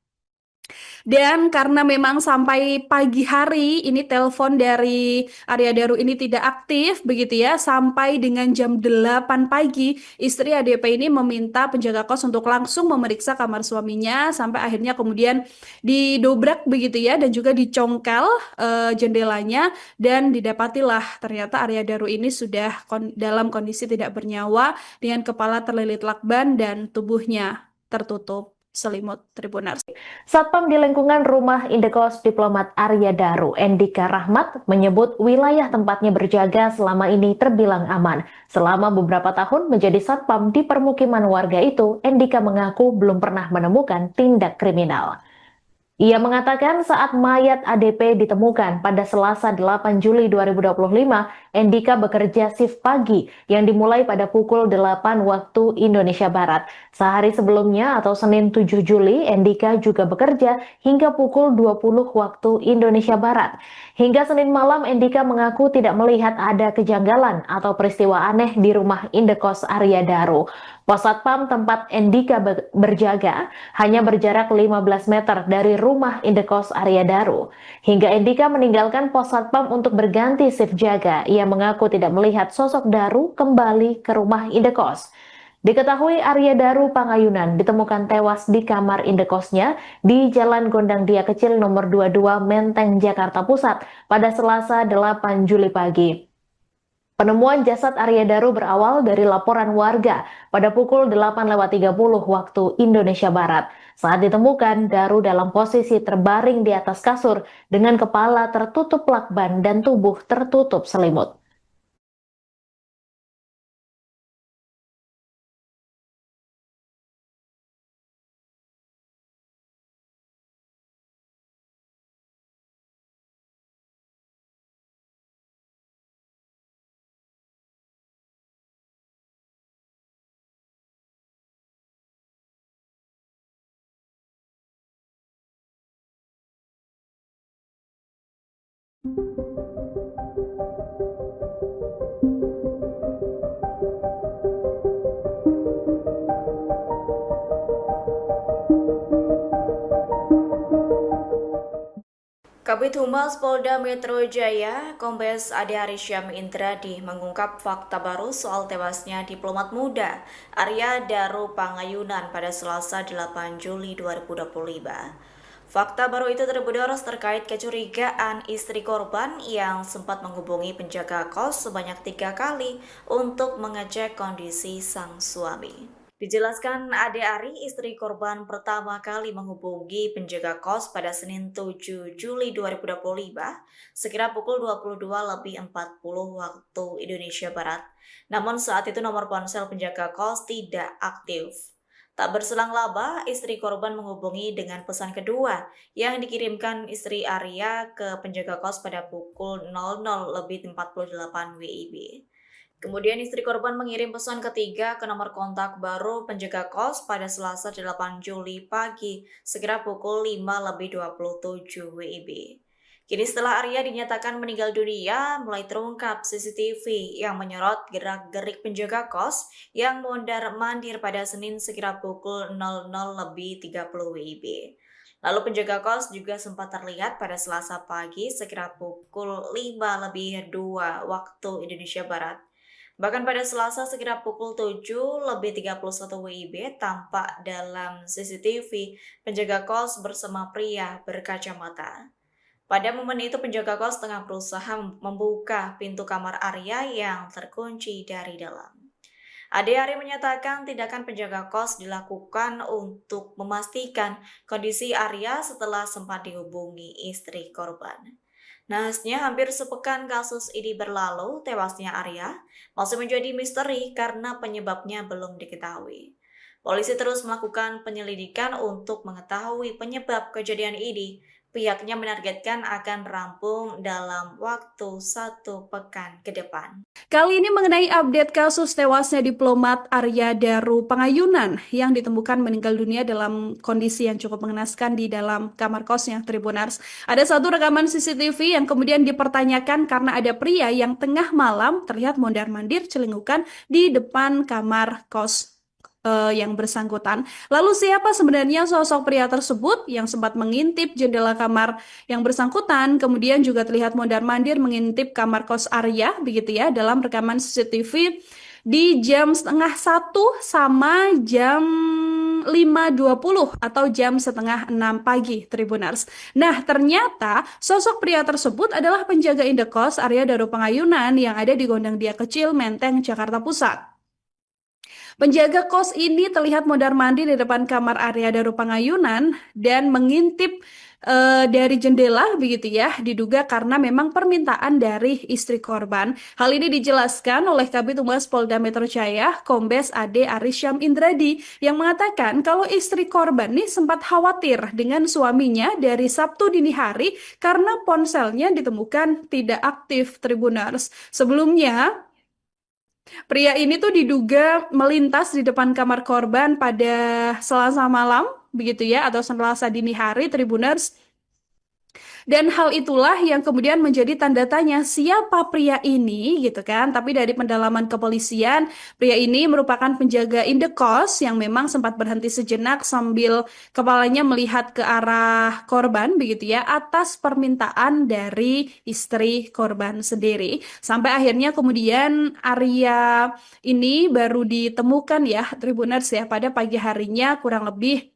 Dan karena memang sampai pagi hari ini telepon dari Arya Daru ini tidak aktif begitu ya, sampai dengan jam 8 pagi istri ADP ini meminta penjaga kos untuk langsung memeriksa kamar suaminya sampai akhirnya kemudian didobrak begitu ya dan juga dicongkel jendelanya dan didapatilah ternyata Arya Daru ini sudah dalam kondisi tidak bernyawa dengan kepala terlilit lakban dan tubuhnya tertutup selimut, Tribuners. Satpam di lingkungan rumah indekos diplomat Arya Daru, Endika Rahmat, menyebut wilayah tempatnya berjaga selama ini terbilang aman. Selama beberapa tahun menjadi satpam di permukiman warga itu, Endika mengaku belum pernah menemukan tindak kriminal. Ia mengatakan saat mayat ADP ditemukan pada Selasa 8 Juli 2025, Endika bekerja shift pagi yang dimulai pada pukul 8 waktu Indonesia Barat. Sehari sebelumnya atau Senin 7 Juli, Endika juga bekerja hingga pukul 20 waktu Indonesia Barat. Hingga Senin malam, Endika mengaku tidak melihat ada kejanggalan atau peristiwa aneh di rumah indekos Arya Daru. Pos Satpam tempat Endika berjaga hanya berjarak 15 meter dari rumah indekos Arya Daru. Hingga Endika meninggalkan pos Satpam untuk berganti shift jaga, ia mengaku tidak melihat sosok Daru kembali ke rumah indekos. Diketahui Arya Daru Pangayunan ditemukan tewas di kamar indekosnya di Jalan Gondang Dia Kecil nomor 22 Menteng, Jakarta Pusat pada Selasa 8 Juli pagi. Penemuan jasad Arya Daru berawal dari laporan warga pada pukul 8:30 waktu Indonesia Barat. Saat ditemukan, Daru dalam posisi terbaring di atas kasur dengan kepala tertutup lakban dan tubuh tertutup selimut. Kabid Humas Polda Metro Jaya, Kombes Ade Arisya Indradi mengungkap fakta baru soal tewasnya diplomat muda Arya Daru Pangayunan pada Selasa 8 Juli 2025. Fakta baru itu terbenar terkait kecurigaan istri korban yang sempat menghubungi penjaga kos sebanyak 3 kali untuk mengecek kondisi sang suami. Dijelaskan Ade Ari, istri korban pertama kali menghubungi penjaga kos pada Senin 7 Juli 2025 sekira pukul 22:40 waktu Indonesia Barat. Namun saat itu nomor ponsel penjaga kos tidak aktif. Tak berselang lama, istri korban menghubungi dengan pesan kedua yang dikirimkan istri Arya ke penjaga kos pada pukul 00:48 WIB. Kemudian istri korban mengirim pesan ketiga ke nomor kontak baru penjaga kos pada Selasa 8 Juli pagi, sekira pukul 5:27 WIB. Kini setelah Arya dinyatakan meninggal dunia, mulai terungkap CCTV yang menyorot gerak-gerik penjaga kos yang mondar-mandir pada Senin sekira pukul 00:30 WIB. Lalu penjaga kos juga sempat terlihat pada Selasa pagi sekira pukul 5:02 waktu Indonesia Barat. Bahkan pada Selasa sekira pukul 7:31 WIB tampak dalam CCTV penjaga kos bersama pria berkacamata. Pada momen itu penjaga kos tengah berusaha membuka pintu kamar Arya yang terkunci dari dalam. Ade Ari menyatakan tindakan penjaga kos dilakukan untuk memastikan kondisi Arya setelah sempat dihubungi istri korban. Nahasnya hampir sepekan kasus ini berlalu, tewasnya Arya masih menjadi misteri karena penyebabnya belum diketahui. Polisi terus melakukan penyelidikan untuk mengetahui penyebab kejadian ini. Pihaknya menargetkan akan rampung dalam waktu 1 pekan ke depan. Kali ini mengenai update kasus tewasnya diplomat Arya Daru Pangayunan yang ditemukan meninggal dunia dalam kondisi yang cukup mengenaskan di dalam kamar kosnya, Tribuners. Ada satu rekaman CCTV yang kemudian dipertanyakan karena ada pria yang tengah malam terlihat mondar-mandir celingukan di depan kamar kos yang bersangkutan. Lalu siapa sebenarnya sosok pria tersebut yang sempat mengintip jendela kamar yang bersangkutan, kemudian juga terlihat mondar-mandir mengintip kamar kos Arya, begitu ya, dalam rekaman CCTV di jam 12:30 sama jam 5:20 atau jam 5:30 pagi, Tribuners. Nah, ternyata sosok pria tersebut adalah penjaga indekos Arya Daru Pangayunan yang ada di Gondang Dia Kecil, Menteng, Jakarta Pusat. Penjaga kos ini terlihat mondar-mandir di depan kamar Arya Daru Pangayunan dan mengintip dari jendela, begitu ya, diduga karena memang permintaan dari istri korban. Hal ini dijelaskan oleh Kabid Humas Polda Metro Jaya, Kombes Ade Arisyam Indradi, yang mengatakan kalau istri korban nih sempat khawatir dengan suaminya dari Sabtu dini hari karena ponselnya ditemukan tidak aktif, Tribuners. Sebelumnya, pria ini tuh diduga melintas di depan kamar korban pada Selasa malam, begitu ya, atau Selasa dini hari, Tribuners. Dan hal itulah yang kemudian menjadi tanda tanya siapa pria ini gitu kan. Tapi dari pendalaman kepolisian, pria ini merupakan penjaga indekos yang memang sempat berhenti sejenak sambil kepalanya melihat ke arah korban begitu ya, atas permintaan dari istri korban sendiri. Sampai akhirnya kemudian Arya ini baru ditemukan ya, Tribuners ya, pada pagi harinya kurang lebih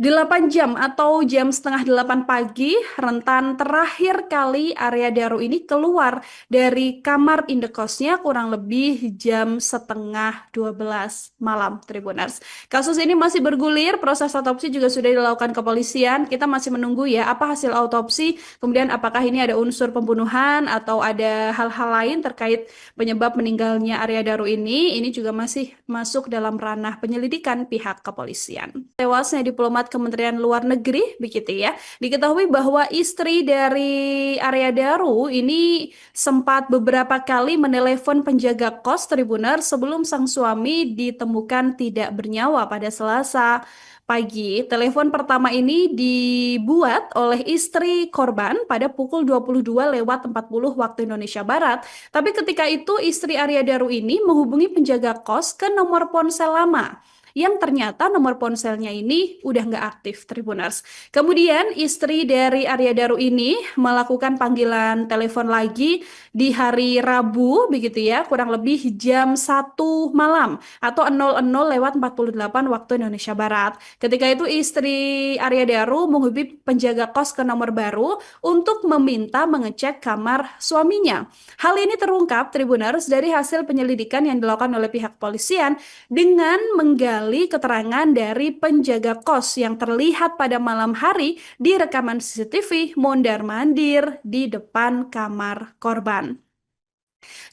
8 jam atau jam 7:30 pagi, rentan terakhir kali Arya Daru ini keluar dari kamar indekosnya kurang lebih jam 11:30 malam, Tribuners. Kasus ini masih bergulir, proses otopsi juga sudah dilakukan kepolisian. Kita masih menunggu ya apa hasil autopsi, kemudian apakah ini ada unsur pembunuhan atau ada hal-hal lain terkait penyebab meninggalnya Arya Daru ini. Ini juga masih masuk dalam ranah penyelidikan pihak kepolisian. Tewasnya diplomat Kementerian Luar Negeri, begitu ya. Diketahui bahwa istri dari Arya Daru ini sempat beberapa kali menelepon penjaga kos Tribuners sebelum sang suami ditemukan tidak bernyawa pada Selasa pagi. Telepon pertama ini dibuat oleh istri korban pada pukul 22:40 waktu Indonesia Barat. Tapi ketika itu istri Arya Daru ini menghubungi penjaga kos ke nomor ponsel lama yang ternyata nomor ponselnya ini udah nggak aktif, Tribuners. Kemudian istri dari Arya Daru ini melakukan panggilan telepon lagi di hari Rabu, begitu ya, kurang lebih jam 1 malam atau 00:48 waktu Indonesia Barat. Ketika itu istri Arya Daru menghubungi penjaga kos ke nomor baru untuk meminta mengecek kamar suaminya. Hal ini terungkap, Tribuners, dari hasil penyelidikan yang dilakukan oleh pihak polisian dengan menggali keterangan dari penjaga kos yang terlihat pada malam hari di rekaman CCTV mondar-mandir di depan kamar korban.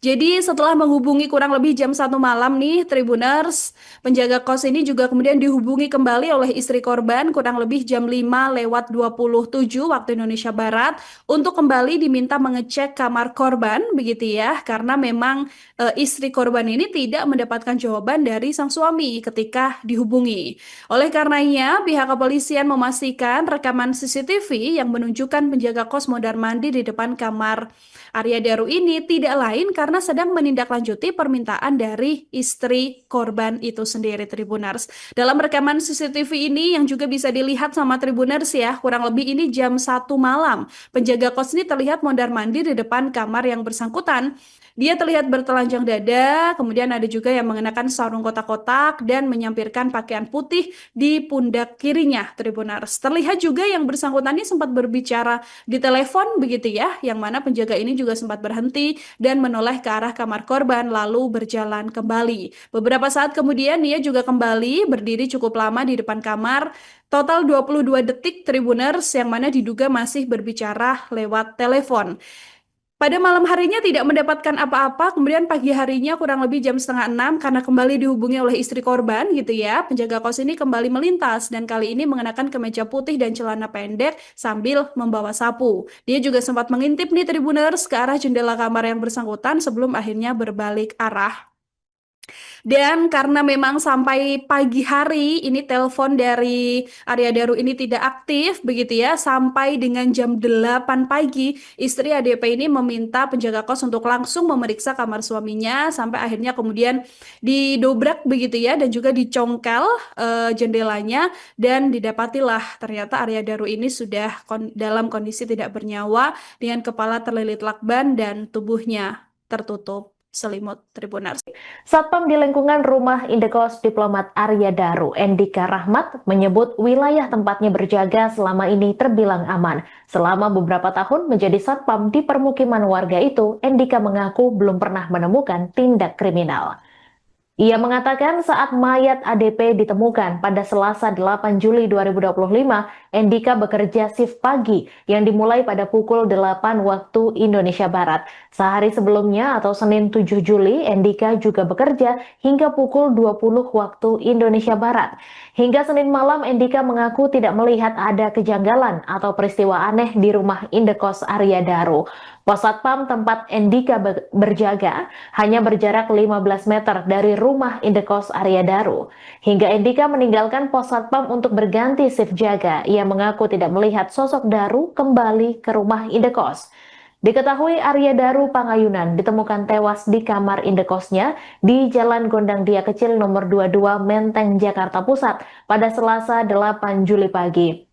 Jadi setelah menghubungi kurang lebih jam 1 malam nih Tribuners, penjaga kos ini juga kemudian dihubungi kembali oleh istri korban kurang lebih jam 5:27 waktu Indonesia Barat untuk kembali diminta mengecek kamar korban, begitu ya, karena memang istri korban ini tidak mendapatkan jawaban dari sang suami ketika dihubungi. Oleh karenanya, pihak kepolisian memastikan rekaman CCTV yang menunjukkan penjaga kos mondar-mandir di depan kamar Arya Daru ini tidak lain karena sedang menindaklanjuti permintaan dari istri korban itu sendiri, Tribuners. Dalam rekaman CCTV ini yang juga bisa dilihat sama Tribuners ya, kurang lebih ini jam 1 malam. Penjaga kos ini terlihat mondar-mandir di depan kamar yang bersangkutan. Dia terlihat bertelanjang dada, kemudian ada juga yang mengenakan sarung kotak-kotak dan menyampirkan pakaian putih di pundak kirinya, Tribuners. Terlihat juga yang bersangkutan ini sempat berbicara di telepon begitu ya, yang mana penjaga ini juga sempat berhenti dan menoleh ke arah kamar korban lalu berjalan kembali. Beberapa saat kemudian dia juga kembali berdiri cukup lama di depan kamar, total 22 detik, Tribuners, yang mana diduga masih berbicara lewat telepon. Pada malam harinya tidak mendapatkan apa-apa, kemudian pagi harinya kurang lebih jam 5:30 karena kembali dihubungi oleh istri korban gitu ya. Penjaga kos ini kembali melintas dan kali ini mengenakan kemeja putih dan celana pendek sambil membawa sapu. Dia juga sempat mengintip nih Tribuners ke arah jendela kamar yang bersangkutan sebelum akhirnya berbalik arah. Dan karena memang sampai pagi hari ini telepon dari Arya Daru ini tidak aktif begitu ya, sampai dengan jam 8 pagi istri ADP ini meminta penjaga kos untuk langsung memeriksa kamar suaminya sampai akhirnya kemudian didobrak begitu ya dan juga dicongkel jendelanya dan didapatilah ternyata Arya Daru ini sudah dalam kondisi tidak bernyawa dengan kepala terlilit lakban dan tubuhnya tertutup selimut, Tribuners. Satpam di lingkungan rumah indekos diplomat Arya Daru, Endika Rahmat, menyebut wilayah tempatnya berjaga selama ini terbilang aman. Selama beberapa tahun menjadi satpam di permukiman warga itu, Endika mengaku belum pernah menemukan tindak kriminal. Ia mengatakan saat mayat ADP ditemukan pada Selasa 8 Juli 2025, Endika bekerja shift pagi yang dimulai pada pukul 8 waktu Indonesia Barat. Sehari sebelumnya atau Senin 7 Juli, Endika juga bekerja hingga pukul 20 waktu Indonesia Barat. Hingga Senin malam, Endika mengaku tidak melihat ada kejanggalan atau peristiwa aneh di rumah indekos Arya Daru. Pos Satpam tempat Endika berjaga hanya berjarak 15 meter dari rumah indekos Arya Daru. Hingga Endika meninggalkan pos Satpam untuk berganti shift jaga, ia mengaku tidak melihat sosok Daru kembali ke rumah indekos. Diketahui Arya Daru Pangayunan ditemukan tewas di kamar indekosnya di Jalan Gondang Dia Kecil nomor 22 Menteng, Jakarta Pusat pada Selasa 8 Juli pagi.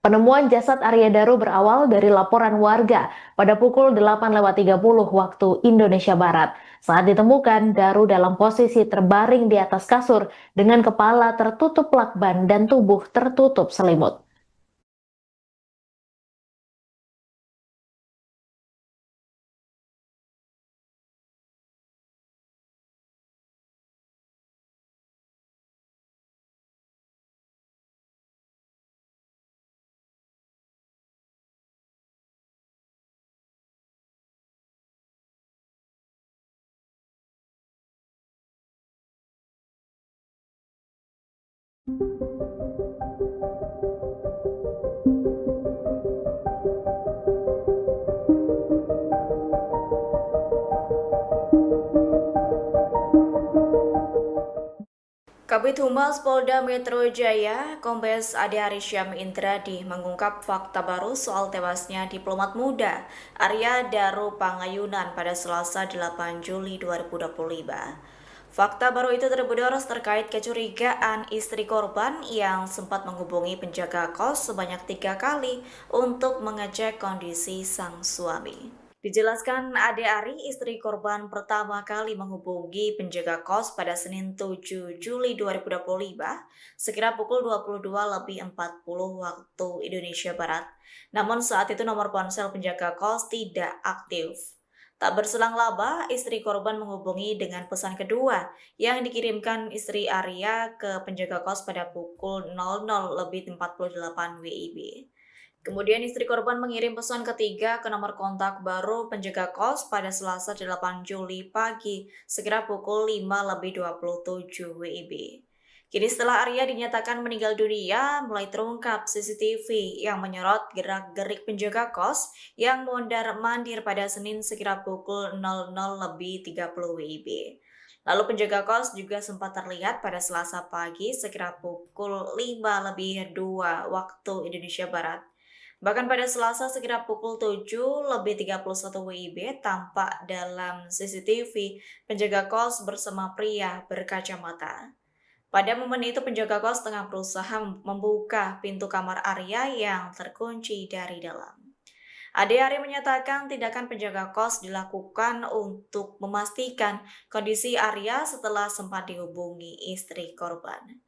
Penemuan jasad Arya Daru berawal dari laporan warga pada pukul 8:30 waktu Indonesia Barat. Saat ditemukan, Daru dalam posisi terbaring di atas kasur dengan kepala tertutup lakban dan tubuh tertutup selimut. Kabid Humas Polda Metro Jaya, Kombes Ade Arisya Indradi mengungkap fakta baru soal tewasnya diplomat muda Arya Daru Pangayunan pada Selasa 8 Juli 2025. Fakta baru itu terbenar terkait kecurigaan istri korban yang sempat menghubungi penjaga kos sebanyak 3 kali untuk mengecek kondisi sang suami. Dijelaskan Ade Ari, istri korban pertama kali menghubungi penjaga kos pada Senin 7 Juli 2025 sekira pukul 22.40 waktu Indonesia Barat. Namun saat itu nomor ponsel penjaga kos tidak aktif. Tak berselang lama, istri korban menghubungi dengan pesan kedua yang dikirimkan istri Arya ke penjaga kos pada pukul 00.48 WIB. Kemudian istri korban mengirim pesan ketiga ke nomor kontak baru penjaga kos pada Selasa 8 Juli pagi sekira pukul 5.27 WIB. Kini setelah Arya dinyatakan meninggal dunia, mulai terungkap CCTV yang menyorot gerak-gerik penjaga kos yang mondar-mandir pada Senin sekira pukul 00.30 WIB. Lalu penjaga kos juga sempat terlihat pada Selasa pagi sekira pukul 5.02 waktu Indonesia Barat. Bahkan pada Selasa sekira pukul 7.31 WIB tampak dalam CCTV penjaga kos bersama pria berkacamata. Pada momen itu penjaga kos tengah berusaha membuka pintu kamar Arya yang terkunci dari dalam. Ade Ari menyatakan tindakan penjaga kos dilakukan untuk memastikan kondisi Arya setelah sempat dihubungi istri korban.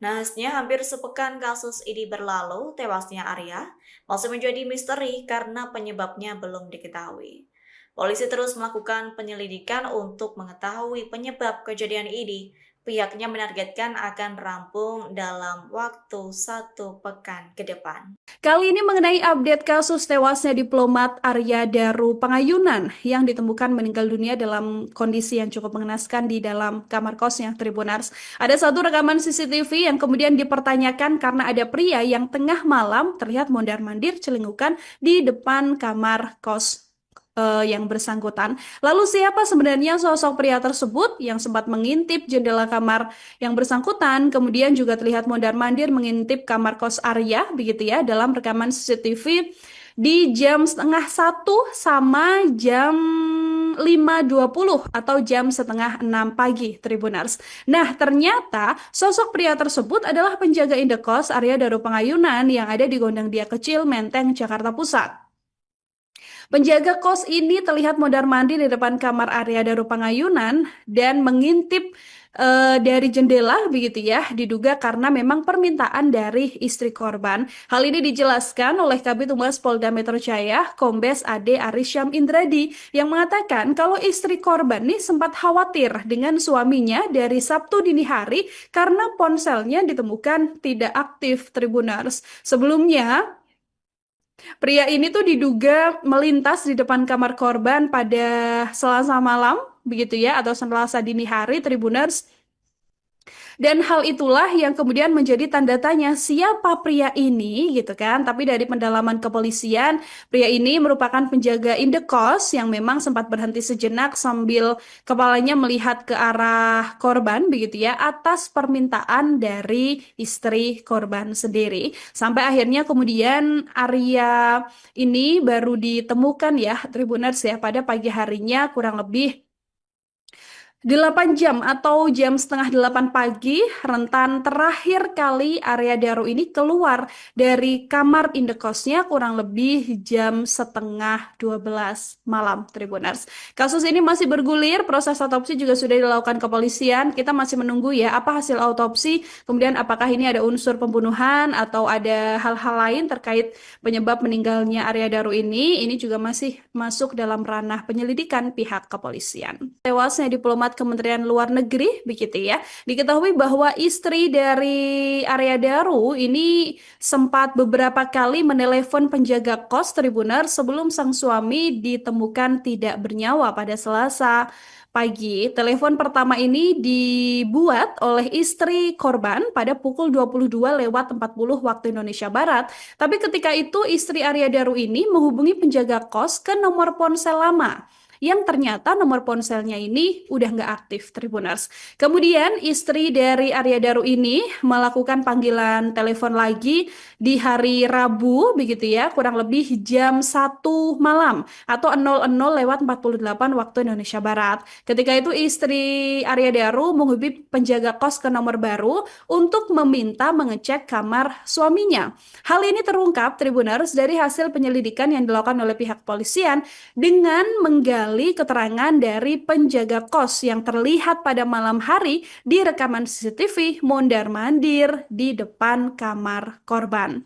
Nahasnya hampir sepekan kasus ini berlalu, tewasnya Arya masih menjadi misteri karena penyebabnya belum diketahui. Polisi terus melakukan penyelidikan untuk mengetahui penyebab kejadian ini. Pihaknya menargetkan akan rampung dalam waktu 1 pekan ke depan. Kali ini mengenai update kasus tewasnya diplomat Arya Daru Pangayunan yang ditemukan meninggal dunia dalam kondisi yang cukup mengenaskan di dalam kamar kosnya, Tribunars. Ada satu rekaman CCTV yang kemudian dipertanyakan karena ada pria yang tengah malam terlihat mondar-mandir celingukan di depan kamar kos yang bersangkutan. Lalu siapa sebenarnya sosok pria tersebut yang sempat mengintip jendela kamar yang bersangkutan, kemudian juga terlihat mondar-mandir mengintip kamar kos Arya, begitu ya, dalam rekaman CCTV di jam 12:30 sama jam 5.20 atau jam 5:30 pagi, Tribunars. Nah, ternyata sosok pria tersebut adalah penjaga indekos Arya Daru Pangayunan yang ada di Gondang Dia Kecil, Menteng, Jakarta Pusat. Penjaga kos ini terlihat mondar-mandir di depan kamar Arya Daru Pangayunan dan mengintip dari jendela, begitu ya, diduga karena memang permintaan dari istri korban. Hal ini dijelaskan oleh Kabid Humas Polda Metro Jaya, Kombes Ade Arisyam Indradi, yang mengatakan kalau istri korban nih sempat khawatir dengan suaminya dari Sabtu dini hari karena ponselnya ditemukan tidak aktif, Tribunars. Sebelumnya, pria ini tuh diduga melintas di depan kamar korban pada Selasa malam, begitu ya, atau Selasa dini hari, Tribuners. Dan hal itulah yang kemudian menjadi tanda tanya siapa pria ini gitu kan. Tapi dari pendalaman kepolisian, pria ini merupakan penjaga indekos yang memang sempat berhenti sejenak sambil kepalanya melihat ke arah korban begitu ya, atas permintaan dari istri korban sendiri. Sampai akhirnya kemudian Arya ini baru ditemukan ya, Tribuners ya, pada pagi harinya kurang lebih 8 jam atau jam 7:30 pagi, rentan terakhir kali Arya Daru ini keluar dari kamar indekosnya kurang lebih jam 11:30 malam, Tribuners. Kasus ini masih bergulir, proses otopsi juga sudah dilakukan kepolisian. Kita masih menunggu ya apa hasil autopsi, kemudian apakah ini ada unsur pembunuhan atau ada hal-hal lain terkait penyebab meninggalnya Arya Daru ini juga masih masuk dalam ranah penyelidikan pihak kepolisian. Tewasnya diplomat Kementerian Luar Negeri, begitu ya. Diketahui bahwa istri dari Arya Daru ini sempat beberapa kali menelepon penjaga kos Tribuners sebelum sang suami ditemukan tidak bernyawa pada Selasa pagi. Telepon pertama ini dibuat oleh istri korban pada pukul 22:40 waktu Indonesia Barat. Tapi ketika itu istri Arya Daru ini menghubungi penjaga kos ke nomor ponsel lama yang ternyata nomor ponselnya ini udah nggak aktif, Tribuners. Kemudian istri dari Arya Daru ini melakukan panggilan telepon lagi di hari Rabu, begitu ya, kurang lebih jam 1 malam atau 00:48 waktu Indonesia Barat. Ketika itu istri Arya Daru menghubungi penjaga kos ke nomor baru untuk meminta mengecek kamar suaminya. Hal ini terungkap, Tribuners, dari hasil penyelidikan yang dilakukan oleh pihak polisian dengan menggali keterangan dari penjaga kos yang terlihat pada malam hari di rekaman CCTV mondar-mandir di depan kamar korban.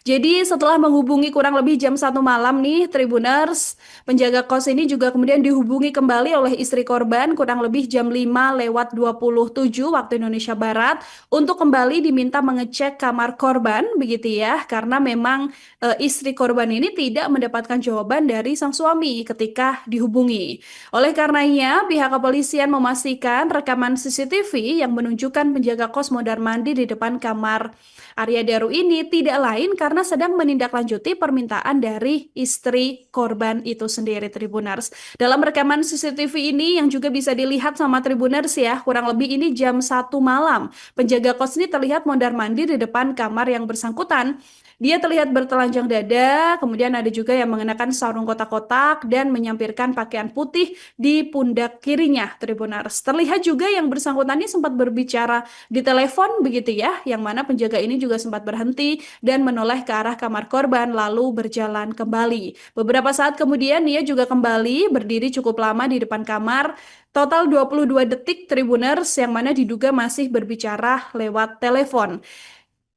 Jadi setelah menghubungi kurang lebih jam 1 malam nih Tribuners, penjaga kos ini juga kemudian dihubungi kembali oleh istri korban kurang lebih jam 5:27 waktu Indonesia Barat untuk kembali diminta mengecek kamar korban, begitu ya, karena memang istri korban ini tidak mendapatkan jawaban dari sang suami ketika dihubungi. Oleh karenanya, pihak kepolisian memastikan rekaman CCTV yang menunjukkan penjaga kos mondar-mandir di depan kamar Arya Daru ini tidak lain karena sedang menindaklanjuti permintaan dari istri korban itu sendiri, Tribuners. Dalam rekaman CCTV ini yang juga bisa dilihat sama Tribuners ya, kurang lebih ini jam 1 malam. Penjaga kos ini terlihat mondar-mandir di depan kamar yang bersangkutan. Dia terlihat bertelanjang dada, kemudian ada juga yang mengenakan sarung kotak-kotak dan menyampirkan pakaian putih di pundak kirinya, Tribuners. Terlihat juga yang bersangkutan ini sempat berbicara di telepon begitu ya, yang mana penjaga ini juga sempat berhenti dan menoleh ke arah kamar korban lalu berjalan kembali. Beberapa saat kemudian ia juga kembali berdiri cukup lama di depan kamar, total 22 detik, Tribuners, yang mana diduga masih berbicara lewat telepon.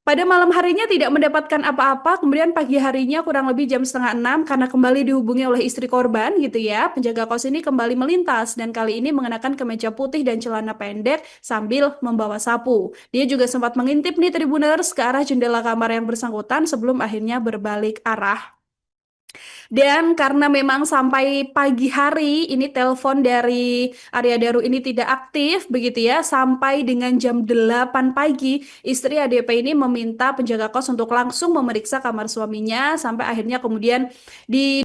Pada malam harinya tidak mendapatkan apa-apa, kemudian pagi harinya kurang lebih jam 5:30 karena kembali dihubungi oleh istri korban gitu ya. Penjaga kos ini kembali melintas dan kali ini mengenakan kemeja putih dan celana pendek sambil membawa sapu. Dia juga sempat mengintip nih Tribuners ke arah jendela kamar yang bersangkutan sebelum akhirnya berbalik arah. Dan karena memang sampai pagi hari ini telepon dari Arya Daru ini tidak aktif begitu ya, sampai dengan jam 8 pagi istri ADP ini meminta penjaga kos untuk langsung memeriksa kamar suaminya sampai akhirnya kemudian di